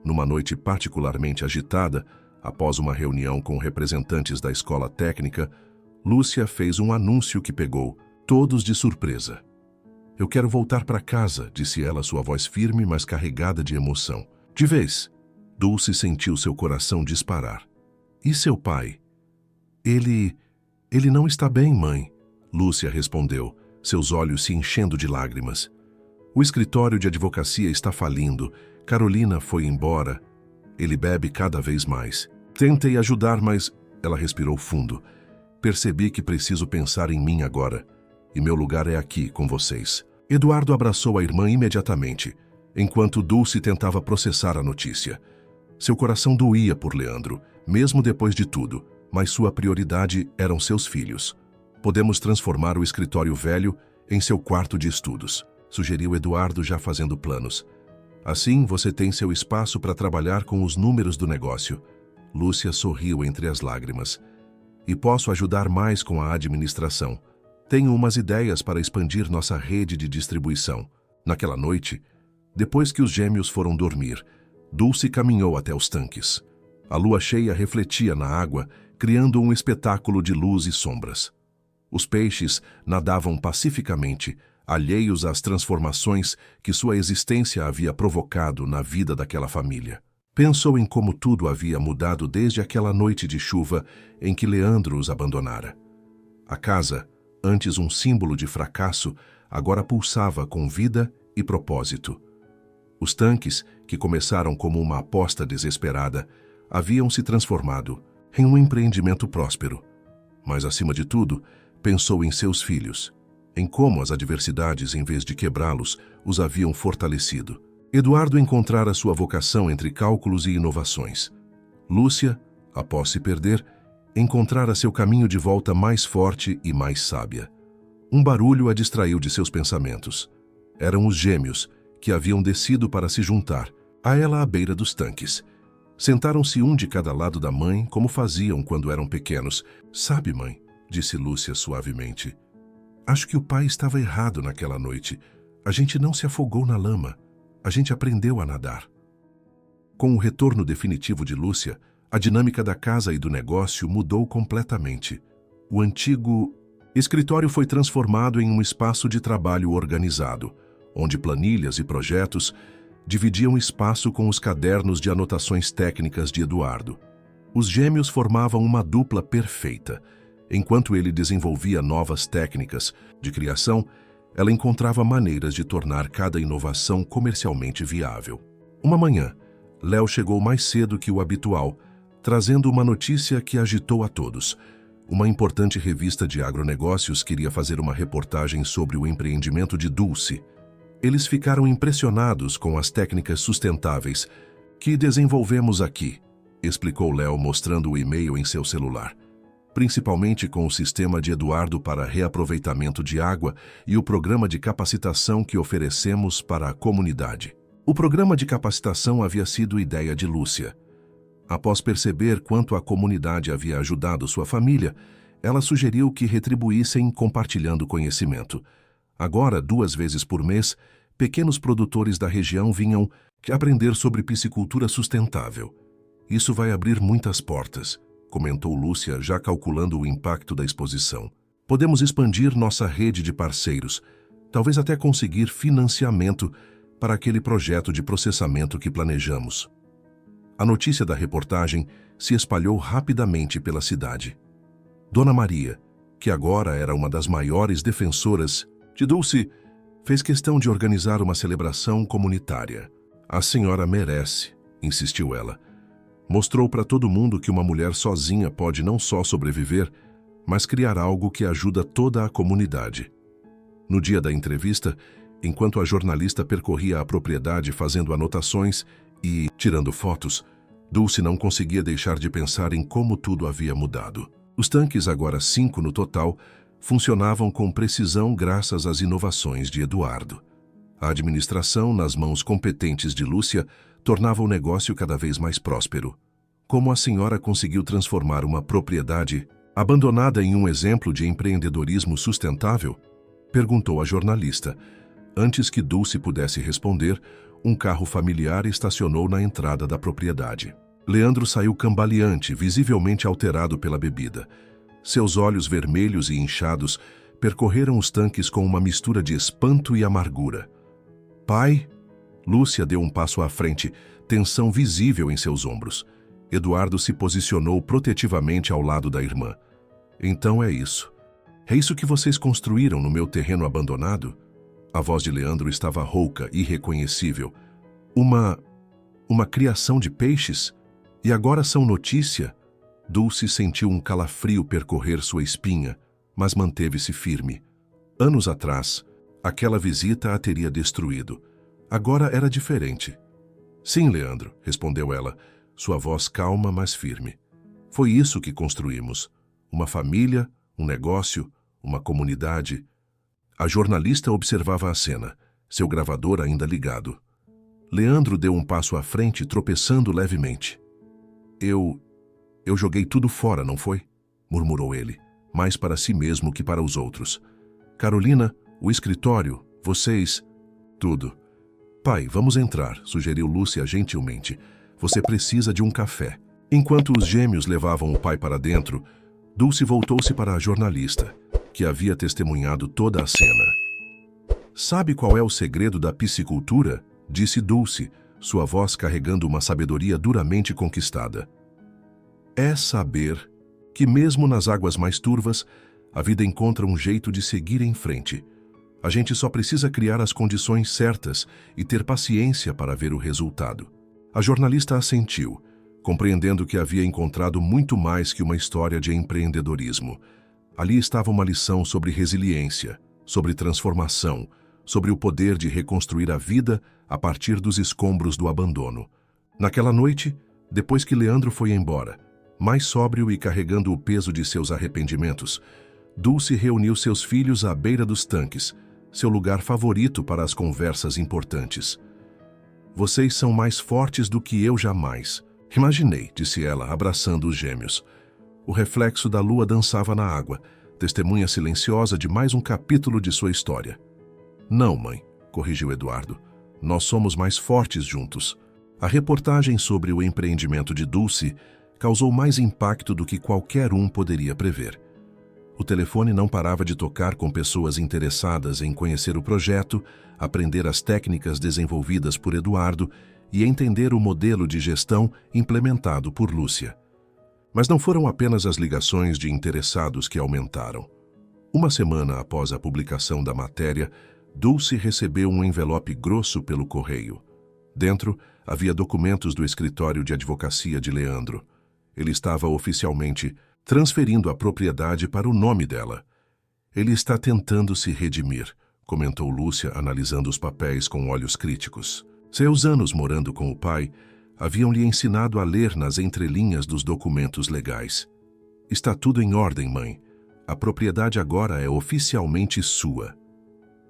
Numa noite particularmente agitada, após uma reunião com representantes da escola técnica, Lúcia fez um anúncio que pegou todos de surpresa. "Eu quero voltar para casa", disse ela, sua voz firme, mas carregada de emoção. De vez, Dulce sentiu seu coração disparar. "E seu pai?" Ele não está bem, mãe", Lúcia respondeu, seus olhos se enchendo de lágrimas. "O escritório de advocacia está falindo. Carolina foi embora. Ele bebe cada vez mais. Tentei ajudar, mas..." Ela respirou fundo. "Percebi que preciso pensar em mim agora. E meu lugar é aqui, com vocês." Eduardo abraçou a irmã imediatamente, enquanto Dulce tentava processar a notícia. Seu coração doía por Leandro, mesmo depois de tudo, mas sua prioridade eram seus filhos. "Podemos transformar o escritório velho em seu quarto de estudos", sugeriu Eduardo, já fazendo planos. "Assim, você tem seu espaço para trabalhar com os números do negócio." Lúcia sorriu entre as lágrimas. "E posso ajudar mais com a administração. Tenho umas ideias para expandir nossa rede de distribuição." Naquela noite, depois que os gêmeos foram dormir, Dulce caminhou até os tanques. A lua cheia refletia na água, criando um espetáculo de luz e sombras. Os peixes nadavam pacificamente, alheios às transformações que sua existência havia provocado na vida daquela família. Pensou em como tudo havia mudado desde aquela noite de chuva em que Leandro os abandonara. A casa, antes um símbolo de fracasso, agora pulsava com vida e propósito. Os tanques, que começaram como uma aposta desesperada, haviam se transformado em um empreendimento próspero. Mas, acima de tudo, pensou em seus filhos, em como as adversidades, em vez de quebrá-los, os haviam fortalecido. Eduardo encontrara sua vocação entre cálculos e inovações. Lúcia, após se perder, encontrara seu caminho de volta mais forte e mais sábia. Um barulho a distraiu de seus pensamentos. Eram os gêmeos, que haviam descido para se juntar, a ela à beira dos tanques. Sentaram-se um de cada lado da mãe, como faziam quando eram pequenos. "Sabe, mãe", disse Lúcia suavemente, "acho que o pai estava errado naquela noite. A gente não se afogou na lama. A gente aprendeu a nadar." Com o retorno definitivo de Lúcia, a dinâmica da casa e do negócio mudou completamente. O antigo escritório foi transformado em um espaço de trabalho organizado, onde planilhas e projetos dividiam espaço com os cadernos de anotações técnicas de Eduardo. Os gêmeos formavam uma dupla perfeita. Enquanto ele desenvolvia novas técnicas de criação, ela encontrava maneiras de tornar cada inovação comercialmente viável. Uma manhã, Léo chegou mais cedo que o habitual, trazendo uma notícia que agitou a todos. Uma importante revista de agronegócios queria fazer uma reportagem sobre o empreendimento de Dulce. Eles ficaram impressionados com as técnicas sustentáveis que desenvolvemos aqui, explicou Léo, mostrando o e-mail em seu celular. Principalmente com o sistema de Eduardo para reaproveitamento de água e o programa de capacitação que oferecemos para a comunidade. O programa de capacitação havia sido ideia de Lúcia. Após perceber quanto a comunidade havia ajudado sua família, ela sugeriu que retribuíssem compartilhando conhecimento. Agora, 2 vezes por mês, pequenos produtores da região vinham aprender sobre piscicultura sustentável. "Isso vai abrir muitas portas", comentou Lúcia, já calculando o impacto da exposição. "Podemos expandir nossa rede de parceiros, talvez até conseguir financiamento para aquele projeto de processamento que planejamos." A notícia da reportagem se espalhou rapidamente pela cidade. Dona Maria, que agora era uma das maiores defensoras de Dulce, fez questão de organizar uma celebração comunitária. "A senhora merece", insistiu ela. Mostrou para todo mundo que uma mulher sozinha pode não só sobreviver, mas criar algo que ajuda toda a comunidade. No dia da entrevista, enquanto a jornalista percorria a propriedade fazendo anotações e tirando fotos, Dulce não conseguia deixar de pensar em como tudo havia mudado. Os tanques, agora 5 no total, funcionavam com precisão graças às inovações de Eduardo. A administração, nas mãos competentes de Lúcia, tornava o negócio cada vez mais próspero. Como a senhora conseguiu transformar uma propriedade abandonada em um exemplo de empreendedorismo sustentável? Perguntou a jornalista. Antes que Dulce pudesse responder, um carro familiar estacionou na entrada da propriedade. Leandro saiu cambaleante, visivelmente alterado pela bebida. Seus olhos vermelhos e inchados percorreram os tanques com uma mistura de espanto e amargura. Pai? Lúcia deu um passo à frente, tensão visível em seus ombros. Eduardo se posicionou protetivamente ao lado da irmã. Então é isso. É isso que vocês construíram no meu terreno abandonado? A voz de Leandro estava rouca, irreconhecível. Uma criação de peixes? E agora são notícia? Dulce sentiu um calafrio percorrer sua espinha, mas manteve-se firme. Anos atrás, aquela visita a teria destruído. Agora era diferente. Sim, Leandro, respondeu ela, sua voz calma, mas firme. Foi isso que construímos. Uma família, um negócio, uma comunidade. A jornalista observava a cena, seu gravador ainda ligado. Leandro deu um passo à frente, tropeçando levemente. Eu joguei tudo fora, não foi? Murmurou ele, mais para si mesmo que para os outros. Carolina, o escritório, vocês... Tudo. Pai, vamos entrar, sugeriu Lúcia gentilmente. Você precisa de um café. Enquanto os gêmeos levavam o pai para dentro, Dulce voltou-se para a jornalista, que havia testemunhado toda a cena. Sabe qual é o segredo da piscicultura? Disse Dulce, sua voz carregando uma sabedoria duramente conquistada. É saber que mesmo nas águas mais turvas, a vida encontra um jeito de seguir em frente. A gente só precisa criar as condições certas e ter paciência para ver o resultado. A jornalista assentiu, compreendendo que havia encontrado muito mais que uma história de empreendedorismo. Ali estava uma lição sobre resiliência, sobre transformação, sobre o poder de reconstruir a vida a partir dos escombros do abandono. Naquela noite, depois que Leandro foi embora, mais sóbrio e carregando o peso de seus arrependimentos, Dulce reuniu seus filhos à beira dos tanques, seu lugar favorito para as conversas importantes. Vocês são mais fortes do que eu jamais. Imaginei, disse ela, abraçando os gêmeos. O reflexo da lua dançava na água, testemunha silenciosa de mais um capítulo de sua história. Não, mãe, corrigiu Eduardo. Nós somos mais fortes juntos. A reportagem sobre o empreendimento de Dulce causou mais impacto do que qualquer um poderia prever. O telefone não parava de tocar com pessoas interessadas em conhecer o projeto, aprender as técnicas desenvolvidas por Eduardo e entender o modelo de gestão implementado por Lúcia. Mas não foram apenas as ligações de interessados que aumentaram. Uma semana após a publicação da matéria, Dulce recebeu um envelope grosso pelo correio. Dentro, havia documentos do escritório de advocacia de Leandro. Ele estava oficialmente transferindo a propriedade para o nome dela. Ele está tentando se redimir, comentou Lúcia, analisando os papéis com olhos críticos. Seus anos morando com o pai haviam lhe ensinado a ler nas entrelinhas dos documentos legais. Está tudo em ordem, mãe. A propriedade agora é oficialmente sua.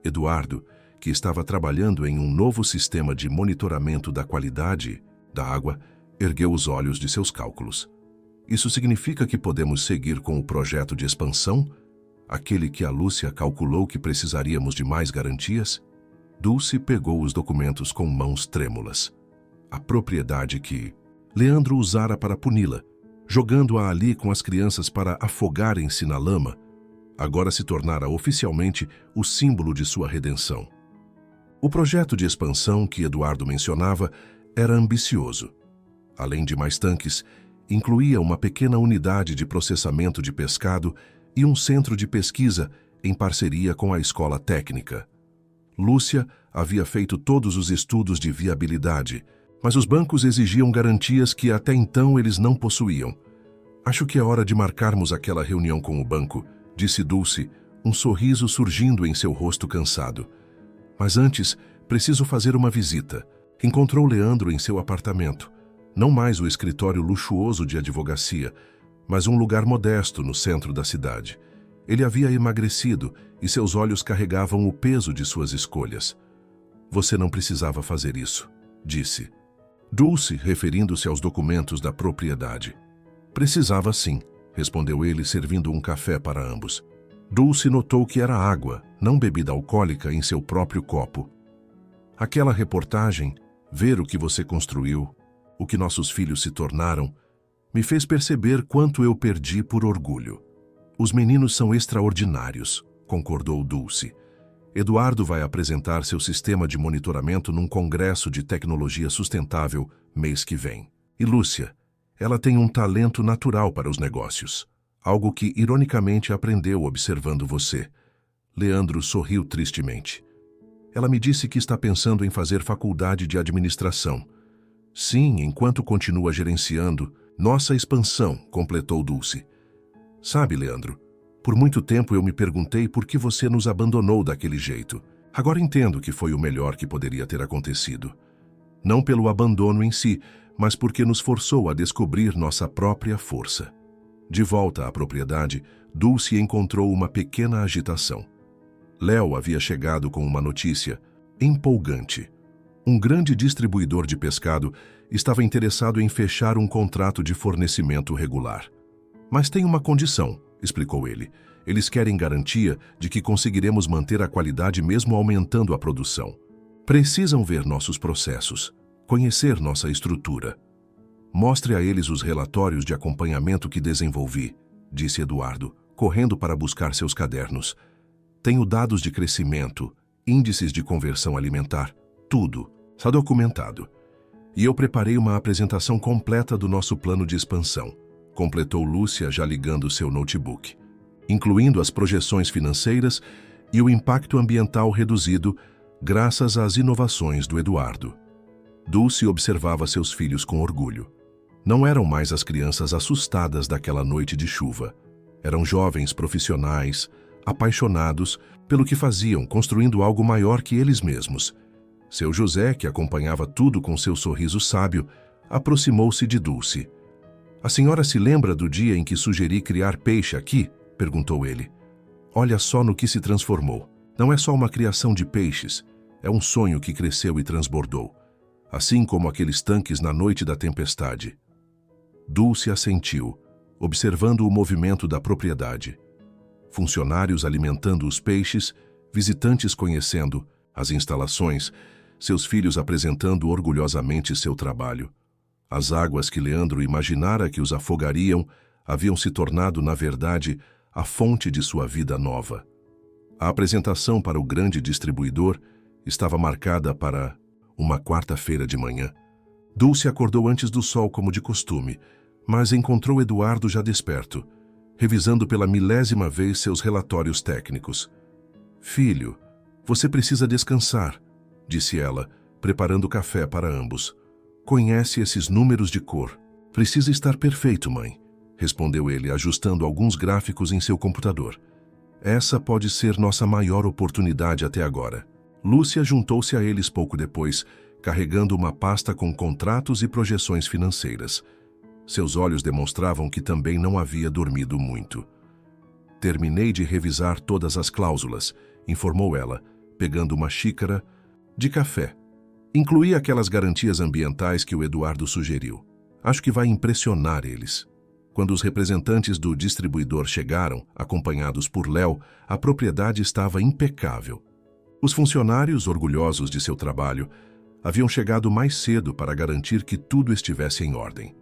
Eduardo, que estava trabalhando em um novo sistema de monitoramento da qualidade da água, ergueu os olhos de seus cálculos. Isso significa que podemos seguir com o projeto de expansão? Aquele que a Lúcia calculou que precisaríamos de mais garantias? Dulce pegou os documentos com mãos trêmulas. A propriedade que Leandro usara para puni-la, jogando-a ali com as crianças para afogarem-se na lama, agora se tornara oficialmente o símbolo de sua redenção. O projeto de expansão que Eduardo mencionava era ambicioso. Além de mais tanques, incluía uma pequena unidade de processamento de pescado e um centro de pesquisa em parceria com a escola técnica. Lúcia havia feito todos os estudos de viabilidade, mas os bancos exigiam garantias que até então eles não possuíam. Acho que é hora de marcarmos aquela reunião com o banco, disse Dulce, um sorriso surgindo em seu rosto cansado. Mas antes, preciso fazer uma visita. Encontrou Leandro em seu apartamento. Não mais o escritório luxuoso de advocacia, mas um lugar modesto no centro da cidade. Ele havia emagrecido e seus olhos carregavam o peso de suas escolhas. Você não precisava fazer isso, disse. Dulce, referindo-se aos documentos da propriedade. Precisava sim, respondeu ele, servindo um café para ambos. Dulce notou que era água, não bebida alcoólica, em seu próprio copo. Aquela reportagem, ver o que você construiu, o que nossos filhos se tornaram, me fez perceber quanto eu perdi por orgulho. Os meninos são extraordinários, concordou Dulce. Eduardo vai apresentar seu sistema de monitoramento num congresso de tecnologia sustentável mês que vem. E Lúcia, ela tem um talento natural para os negócios, algo que ironicamente aprendeu observando você. Leandro sorriu tristemente. Ela me disse que está pensando em fazer faculdade de administração. Sim, enquanto continua gerenciando nossa expansão, completou Dulce. Sabe, Leandro, por muito tempo eu me perguntei por que você nos abandonou daquele jeito. Agora entendo que foi o melhor que poderia ter acontecido. Não pelo abandono em si, mas porque nos forçou a descobrir nossa própria força. De volta à propriedade, Dulce encontrou uma pequena agitação. Léo havia chegado com uma notícia empolgante. Um grande distribuidor de pescado estava interessado em fechar um contrato de fornecimento regular. Mas tem uma condição, explicou ele. Eles querem garantia de que conseguiremos manter a qualidade mesmo aumentando a produção. Precisam ver nossos processos, conhecer nossa estrutura. Mostre a eles os relatórios de acompanhamento que desenvolvi, disse Eduardo, correndo para buscar seus cadernos. Tenho dados de crescimento, índices de conversão alimentar, tudo, está documentado. E eu preparei uma apresentação completa do nosso plano de expansão, completou Lúcia já ligando seu notebook, incluindo as projeções financeiras e o impacto ambiental reduzido graças às inovações do Eduardo. Dulce observava seus filhos com orgulho. Não eram mais as crianças assustadas daquela noite de chuva. Eram jovens profissionais, apaixonados pelo que faziam, construindo algo maior que eles mesmos. Seu José, que acompanhava tudo com seu sorriso sábio, aproximou-se de Dulce. A senhora se lembra do dia em que sugeri criar peixe aqui? Perguntou ele. Olha só no que se transformou. Não é só uma criação de peixes, é um sonho que cresceu e transbordou. Assim como aqueles tanques na noite da tempestade. Dulce assentiu, observando o movimento da propriedade. Funcionários alimentando os peixes, visitantes conhecendo as instalações, seus filhos apresentando orgulhosamente seu trabalho. As águas que Leandro imaginara que os afogariam haviam se tornado, na verdade, a fonte de sua vida nova. A apresentação para o grande distribuidor estava marcada para uma quarta-feira de manhã. Dulce acordou antes do sol como de costume, mas encontrou Eduardo já desperto, revisando pela 1000ª vez seus relatórios técnicos. Filho, você precisa descansar, disse ela, preparando café para ambos. Conhece esses números de cor. Precisa estar perfeito, mãe, respondeu ele, ajustando alguns gráficos em seu computador. Essa pode ser nossa maior oportunidade até agora. Lúcia juntou-se a eles pouco depois, carregando uma pasta com contratos e projeções financeiras. Seus olhos demonstravam que também não havia dormido muito. Terminei de revisar todas as cláusulas, informou ela, pegando uma xícara de café. Incluí aquelas garantias ambientais que o Eduardo sugeriu. Acho que vai impressionar eles. Quando os representantes do distribuidor chegaram, acompanhados por Léo, a propriedade estava impecável. Os funcionários, orgulhosos de seu trabalho, haviam chegado mais cedo para garantir que tudo estivesse em ordem.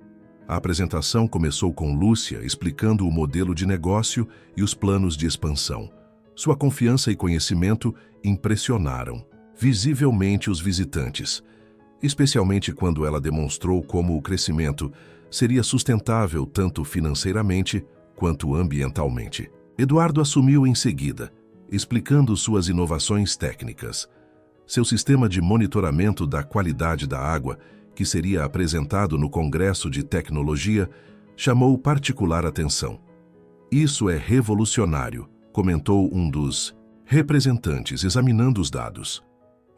A apresentação começou com Lúcia explicando o modelo de negócio e os planos de expansão. Sua confiança e conhecimento impressionaram visivelmente os visitantes, especialmente quando ela demonstrou como o crescimento seria sustentável tanto financeiramente quanto ambientalmente. Eduardo assumiu em seguida, explicando suas inovações técnicas. Seu sistema de monitoramento da qualidade da água, que seria apresentado no Congresso de Tecnologia, chamou particular atenção. Isso é revolucionário, comentou um dos representantes, examinando os dados.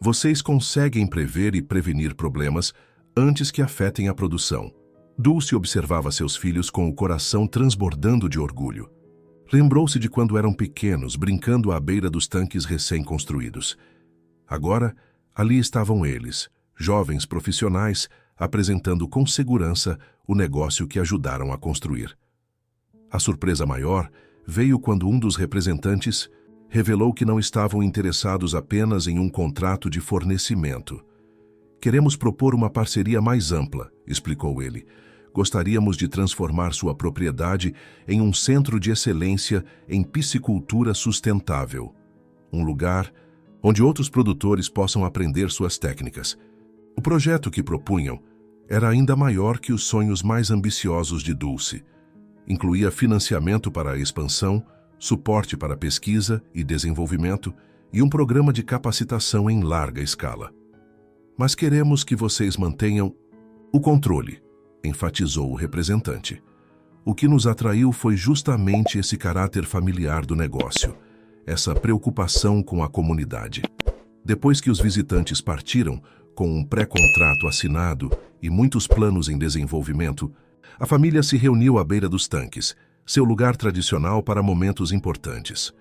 Vocês conseguem prever e prevenir problemas antes que afetem a produção. Dulce observava seus filhos com o coração transbordando de orgulho. Lembrou-se de quando eram pequenos, brincando à beira dos tanques recém-construídos. Agora, ali estavam eles, jovens profissionais, apresentando com segurança o negócio que ajudaram a construir. A surpresa maior veio quando um dos representantes revelou que não estavam interessados apenas em um contrato de fornecimento. Queremos propor uma parceria mais ampla, explicou ele. Gostaríamos de transformar sua propriedade em um centro de excelência em piscicultura sustentável. Um lugar onde outros produtores possam aprender suas técnicas. O projeto que propunham era ainda maior que os sonhos mais ambiciosos de Dulce. Incluía financiamento para a expansão, suporte para pesquisa e desenvolvimento e um programa de capacitação em larga escala. Mas queremos que vocês mantenham o controle, enfatizou o representante. O que nos atraiu foi justamente esse caráter familiar do negócio, essa preocupação com a comunidade. Depois que os visitantes partiram, com um pré-contrato assinado e muitos planos em desenvolvimento, a família se reuniu à beira dos tanques, seu lugar tradicional para momentos importantes.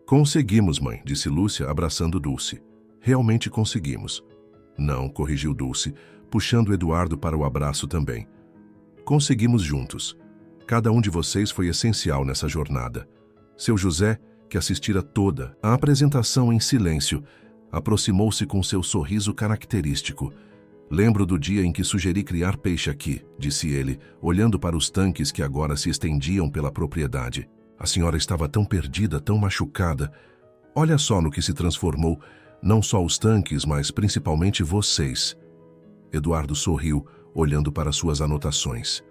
Conseguimos, mãe, disse Lúcia, abraçando Dulce. Realmente conseguimos. Não, corrigiu Dulce, puxando Eduardo para o abraço também. Conseguimos juntos. Cada um de vocês foi essencial nessa jornada. Seu José, que assistira toda a apresentação em silêncio, aproximou-se com seu sorriso característico. Lembro do dia em que sugeri criar peixe aqui, disse ele, olhando para os tanques que agora se estendiam pela propriedade. A senhora estava tão perdida, tão machucada. Olha só no que se transformou, não só os tanques, mas principalmente vocês. Eduardo sorriu, olhando para suas anotações.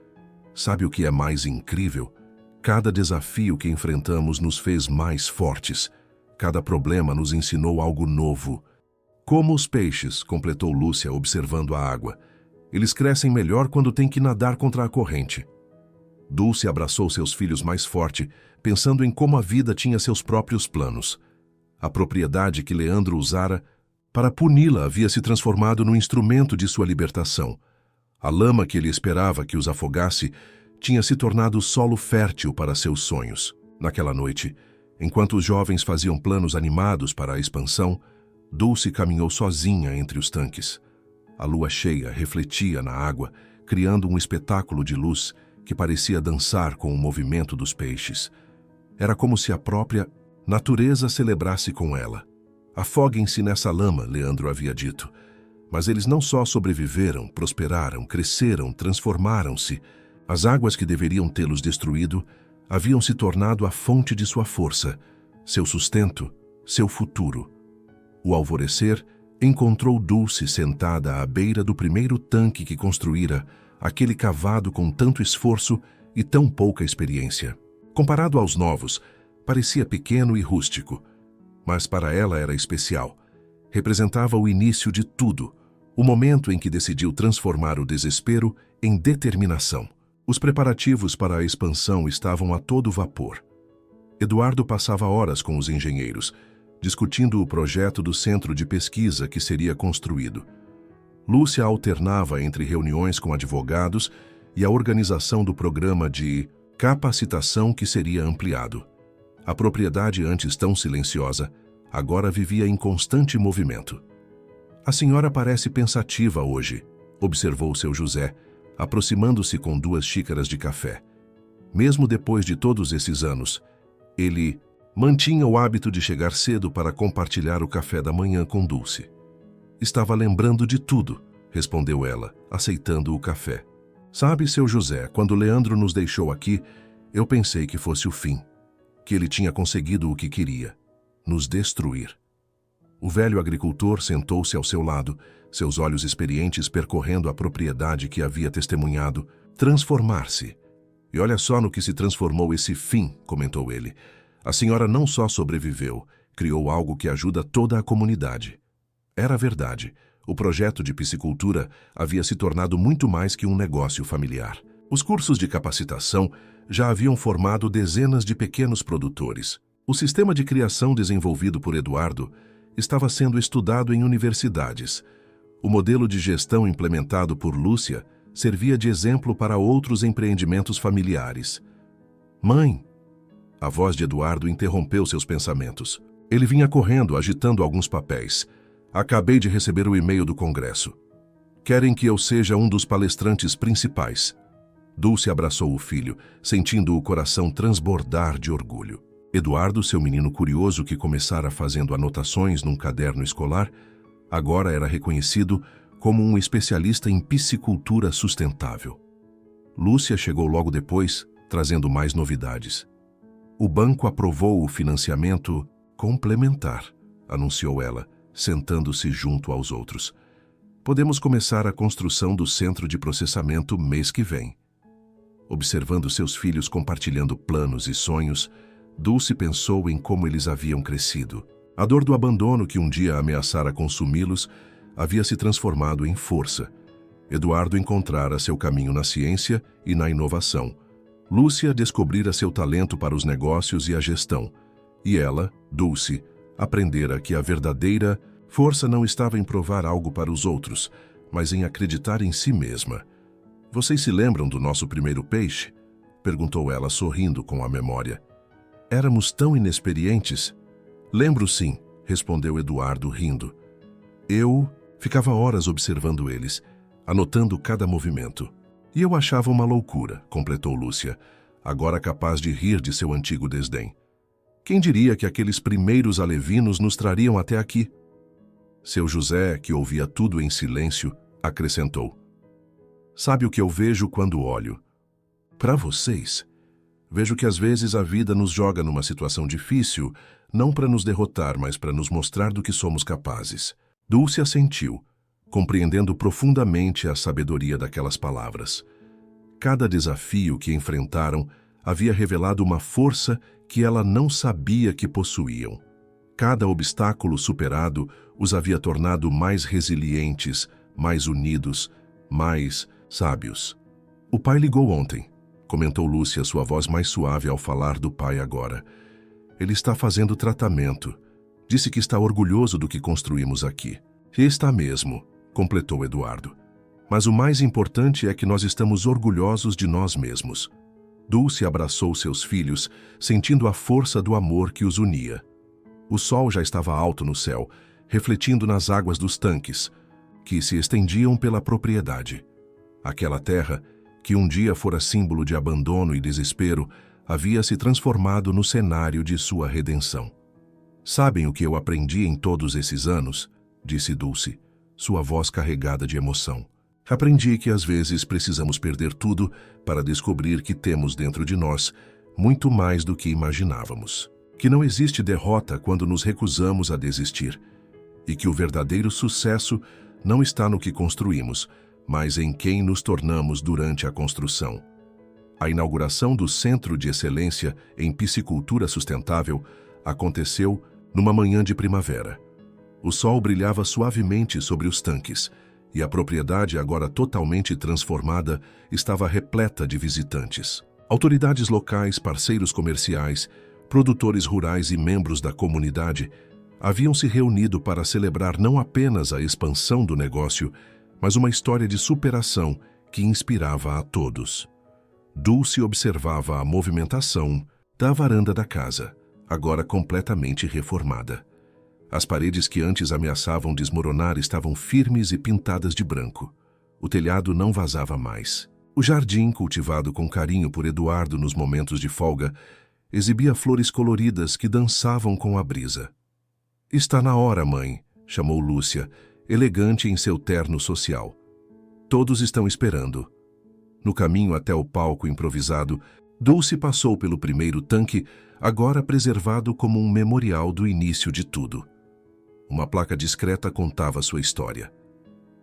Sabe o que é mais incrível? Cada desafio que enfrentamos nos fez mais fortes. Cada problema nos ensinou algo novo. Como os peixes, completou Lúcia, observando a água. Eles crescem melhor quando têm que nadar contra a corrente. Dulce abraçou seus filhos mais forte, pensando em como a vida tinha seus próprios planos. A propriedade que Leandro usara para puni-la havia se transformado no instrumento de sua libertação. A lama que ele esperava que os afogasse tinha se tornado solo fértil para seus sonhos. Naquela noite, enquanto os jovens faziam planos animados para a expansão, Dulce caminhou sozinha entre os tanques. A lua cheia refletia na água, criando um espetáculo de luz que parecia dançar com o movimento dos peixes. Era como se a própria natureza celebrasse com ela. Afoguem-se nessa lama, Leandro havia dito. Mas eles não só sobreviveram, prosperaram, cresceram, transformaram-se. As águas que deveriam tê-los destruído haviam se tornado a fonte de sua força, seu sustento, seu futuro. O alvorecer encontrou Dulce sentada à beira do primeiro tanque que construíra, aquele cavado com tanto esforço e tão pouca experiência. Comparado aos novos, parecia pequeno e rústico, mas para ela era especial. Representava o início de tudo, o momento em que decidiu transformar o desespero em determinação. Os preparativos para a expansão estavam a todo vapor. Eduardo passava horas com os engenheiros, discutindo o projeto do centro de pesquisa que seria construído. Lúcia alternava entre reuniões com advogados e a organização do programa de capacitação que seria ampliado. A propriedade, antes tão silenciosa, agora vivia em constante movimento. A senhora parece pensativa hoje, observou seu José, aproximando-se com 2 xícaras de café. Mesmo depois de todos esses anos, ele mantinha o hábito de chegar cedo para compartilhar o café da manhã com Dulce. Estava lembrando de tudo, respondeu ela, aceitando o café. Sabe, seu José, quando Leandro nos deixou aqui, eu pensei que fosse o fim, que ele tinha conseguido o que queria, nos destruir. O velho agricultor sentou-se ao seu lado, seus olhos experientes percorrendo a propriedade que havia testemunhado transformar-se. E olha só no que se transformou esse fim, comentou ele. A senhora não só sobreviveu, criou algo que ajuda toda a comunidade. Era verdade. O projeto de piscicultura havia se tornado muito mais que um negócio familiar. Os cursos de capacitação já haviam formado dezenas de pequenos produtores. O sistema de criação desenvolvido por Eduardo estava sendo estudado em universidades. O modelo de gestão implementado por Lúcia servia de exemplo para outros empreendimentos familiares. Mãe! A voz de Eduardo interrompeu seus pensamentos. Ele vinha correndo, agitando alguns papéis. Acabei de receber o e-mail do Congresso. Querem que eu seja um dos palestrantes principais. Dulce abraçou o filho, sentindo o coração transbordar de orgulho. Eduardo, seu menino curioso que começara fazendo anotações num caderno escolar, agora era reconhecido como um especialista em piscicultura sustentável. Lúcia chegou logo depois, trazendo mais novidades. O banco aprovou o financiamento complementar, anunciou ela, sentando-se junto aos outros. Podemos começar a construção do centro de processamento mês que vem. Observando seus filhos compartilhando planos e sonhos, Dulce pensou em como eles haviam crescido. A dor do abandono que um dia ameaçara consumi-los havia se transformado em força. Eduardo encontrara seu caminho na ciência e na inovação. Lúcia descobrira seu talento para os negócios e a gestão. E ela, Dulce, aprendera que a verdadeira força não estava em provar algo para os outros, mas em acreditar em si mesma. Vocês se lembram do nosso primeiro peixe? Perguntou ela, sorrindo com a memória. Éramos tão inexperientes. Lembro sim, respondeu Eduardo, rindo. Eu ficava horas observando eles, anotando cada movimento. E eu achava uma loucura, completou Lúcia, agora capaz de rir de seu antigo desdém. Quem diria que aqueles primeiros alevinos nos trariam até aqui? Seu José, que ouvia tudo em silêncio, acrescentou. Sabe o que eu vejo quando olho? Para vocês, vejo que às vezes a vida nos joga numa situação difícil, não para nos derrotar, mas para nos mostrar do que somos capazes. Dulce assentiu, compreendendo profundamente a sabedoria daquelas palavras. Cada desafio que enfrentaram havia revelado uma força que ela não sabia que possuíam. Cada obstáculo superado os havia tornado mais resilientes, mais unidos, mais sábios. O pai ligou ontem, comentou Lúcia, sua voz mais suave ao falar do pai agora. Ele está fazendo tratamento. Disse que está orgulhoso do que construímos aqui. E está mesmo, completou Eduardo. Mas o mais importante é que nós estamos orgulhosos de nós mesmos. Dulce abraçou seus filhos, sentindo a força do amor que os unia. O sol já estava alto no céu, refletindo nas águas dos tanques, que se estendiam pela propriedade. Aquela terra, que um dia fora símbolo de abandono e desespero, havia se transformado no cenário de sua redenção. Sabem o que eu aprendi em todos esses anos? Disse Dulce, sua voz carregada de emoção. Aprendi que às vezes precisamos perder tudo para descobrir que temos dentro de nós muito mais do que imaginávamos. Que não existe derrota quando nos recusamos a desistir. E que o verdadeiro sucesso não está no que construímos, mas em quem nos tornamos durante a construção. A inauguração do Centro de Excelência em Piscicultura Sustentável aconteceu numa manhã de primavera. O sol brilhava suavemente sobre os tanques, e a propriedade, agora totalmente transformada, estava repleta de visitantes. Autoridades locais, parceiros comerciais, produtores rurais e membros da comunidade haviam se reunido para celebrar não apenas a expansão do negócio, mas uma história de superação que inspirava a todos. Dulce observava a movimentação da varanda da casa, agora completamente reformada. As paredes que antes ameaçavam desmoronar estavam firmes e pintadas de branco. O telhado não vazava mais. O jardim, cultivado com carinho por Eduardo nos momentos de folga, exibia flores coloridas que dançavam com a brisa. Está na hora, mãe, chamou Lúcia, elegante em seu terno social. Todos estão esperando. No caminho até o palco improvisado, Dulce passou pelo primeiro tanque, agora preservado como um memorial do início de tudo. Uma placa discreta contava sua história.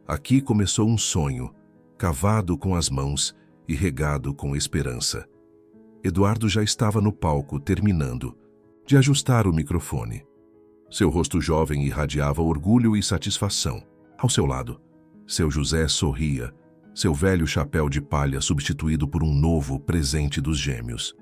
Aqui começou um sonho, cavado com as mãos e regado com esperança. Eduardo já estava no palco, terminando de ajustar o microfone. Seu rosto jovem irradiava orgulho e satisfação. Ao seu lado, seu José sorria, seu velho chapéu de palha substituído por um novo presente dos gêmeos.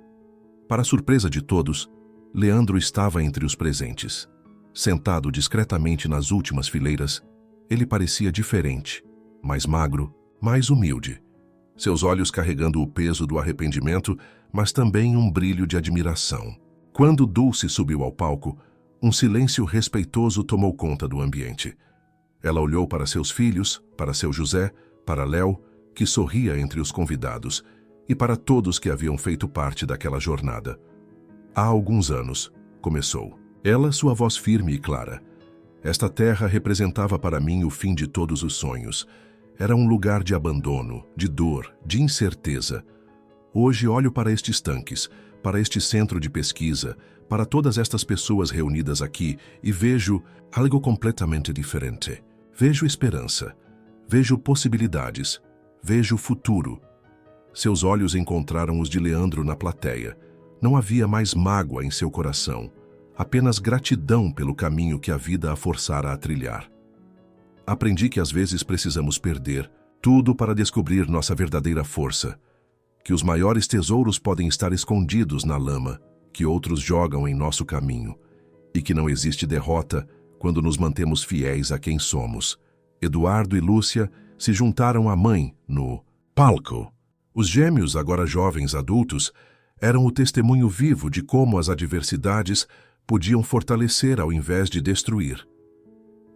Para surpresa de todos, Leandro estava entre os presentes. Sentado discretamente nas últimas fileiras, ele parecia diferente, mais magro, mais humilde. Seus olhos carregando o peso do arrependimento, mas também um brilho de admiração. Quando Dulce subiu ao palco, um silêncio respeitoso tomou conta do ambiente. Ela olhou para seus filhos, para seu José, para Léo, que sorria entre os convidados, e para todos que haviam feito parte daquela jornada. Há alguns anos, começou. Ela, sua voz firme e clara. Esta terra representava para mim o fim de todos os sonhos. Era um lugar de abandono, de dor, de incerteza. Hoje olho para estes tanques, para este centro de pesquisa, para todas estas pessoas reunidas aqui e vejo algo completamente diferente. Vejo esperança, vejo possibilidades, vejo futuro. Seus olhos encontraram os de Leandro na plateia. Não havia mais mágoa em seu coração, apenas gratidão pelo caminho que a vida a forçara a trilhar. Aprendi que às vezes precisamos perder tudo para descobrir nossa verdadeira força, que os maiores tesouros podem estar escondidos na lama que outros jogam em nosso caminho, e que não existe derrota quando nos mantemos fiéis a quem somos. Eduardo e Lúcia se juntaram à mãe no palco. Os gêmeos, agora jovens adultos, eram o testemunho vivo de como as adversidades podiam fortalecer ao invés de destruir.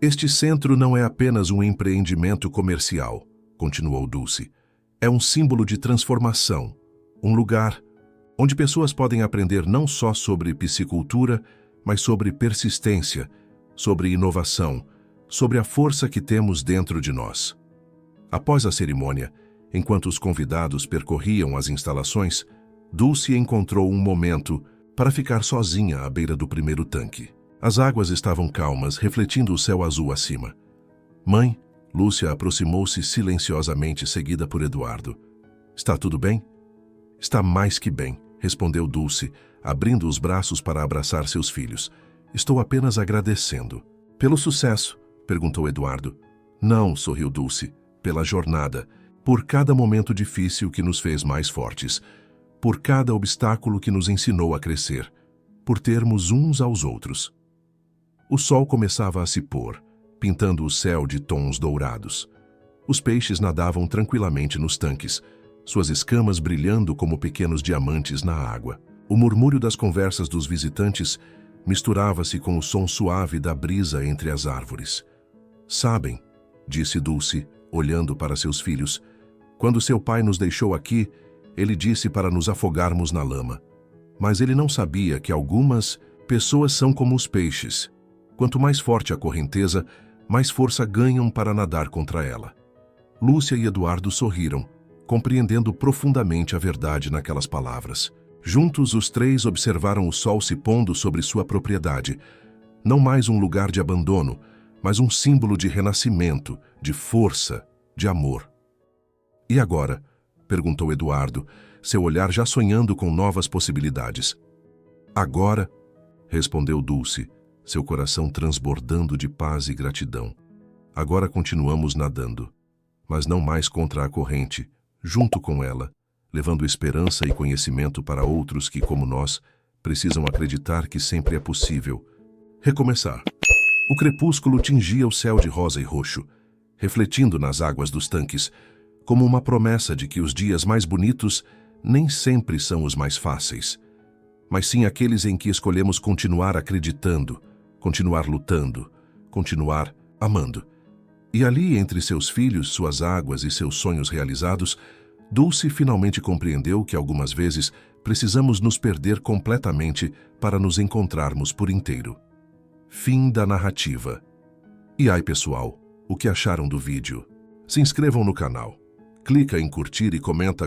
Este centro não é apenas um empreendimento comercial, continuou Dulce. É um símbolo de transformação, um lugar onde pessoas podem aprender não só sobre piscicultura, mas sobre persistência, sobre inovação, sobre a força que temos dentro de nós. Após a cerimônia, enquanto os convidados percorriam as instalações, Dulce encontrou um momento para ficar sozinha à beira do primeiro tanque. As águas estavam calmas, refletindo o céu azul acima. Mãe, Lúcia aproximou-se silenciosamente, seguida por Eduardo. Está tudo bem? Está mais que bem, respondeu Dulce, abrindo os braços para abraçar seus filhos. Estou apenas agradecendo. Pelo sucesso? Perguntou Eduardo. Não, sorriu Dulce. Pela jornada. Por cada momento difícil que nos fez mais fortes. Por cada obstáculo que nos ensinou a crescer. Por termos uns aos outros. O sol começava a se pôr, pintando o céu de tons dourados. Os peixes nadavam tranquilamente nos tanques, suas escamas brilhando como pequenos diamantes na água. O murmúrio das conversas dos visitantes misturava-se com o som suave da brisa entre as árvores. Sabem, disse Dulce, olhando para seus filhos, quando seu pai nos deixou aqui, ele disse para nos afogarmos na lama. Mas ele não sabia que algumas pessoas são como os peixes. Quanto mais forte a correnteza, mais força ganham para nadar contra ela. Lúcia e Eduardo sorriram, compreendendo profundamente a verdade naquelas palavras. Juntos, os três observaram o sol se pondo sobre sua propriedade. Não mais um lugar de abandono, mas um símbolo de renascimento, de força, de amor. E agora? Perguntou Eduardo, seu olhar já sonhando com novas possibilidades. Agora, respondeu Dulce, seu coração transbordando de paz e gratidão. Agora continuamos nadando, mas não mais contra a corrente, junto com ela, levando esperança e conhecimento para outros que, como nós, precisam acreditar que sempre é possível recomeçar. O crepúsculo tingia o céu de rosa e roxo, refletindo nas águas dos tanques, como uma promessa de que os dias mais bonitos nem sempre são os mais fáceis, mas sim aqueles em que escolhemos continuar acreditando, continuar lutando, continuar amando. E ali, entre seus filhos, suas águas e seus sonhos realizados, Dulce finalmente compreendeu que algumas vezes precisamos nos perder completamente para nos encontrarmos por inteiro. Fim da narrativa. E aí, pessoal, o que acharam do vídeo? Se inscrevam no canal, clica em curtir e comenta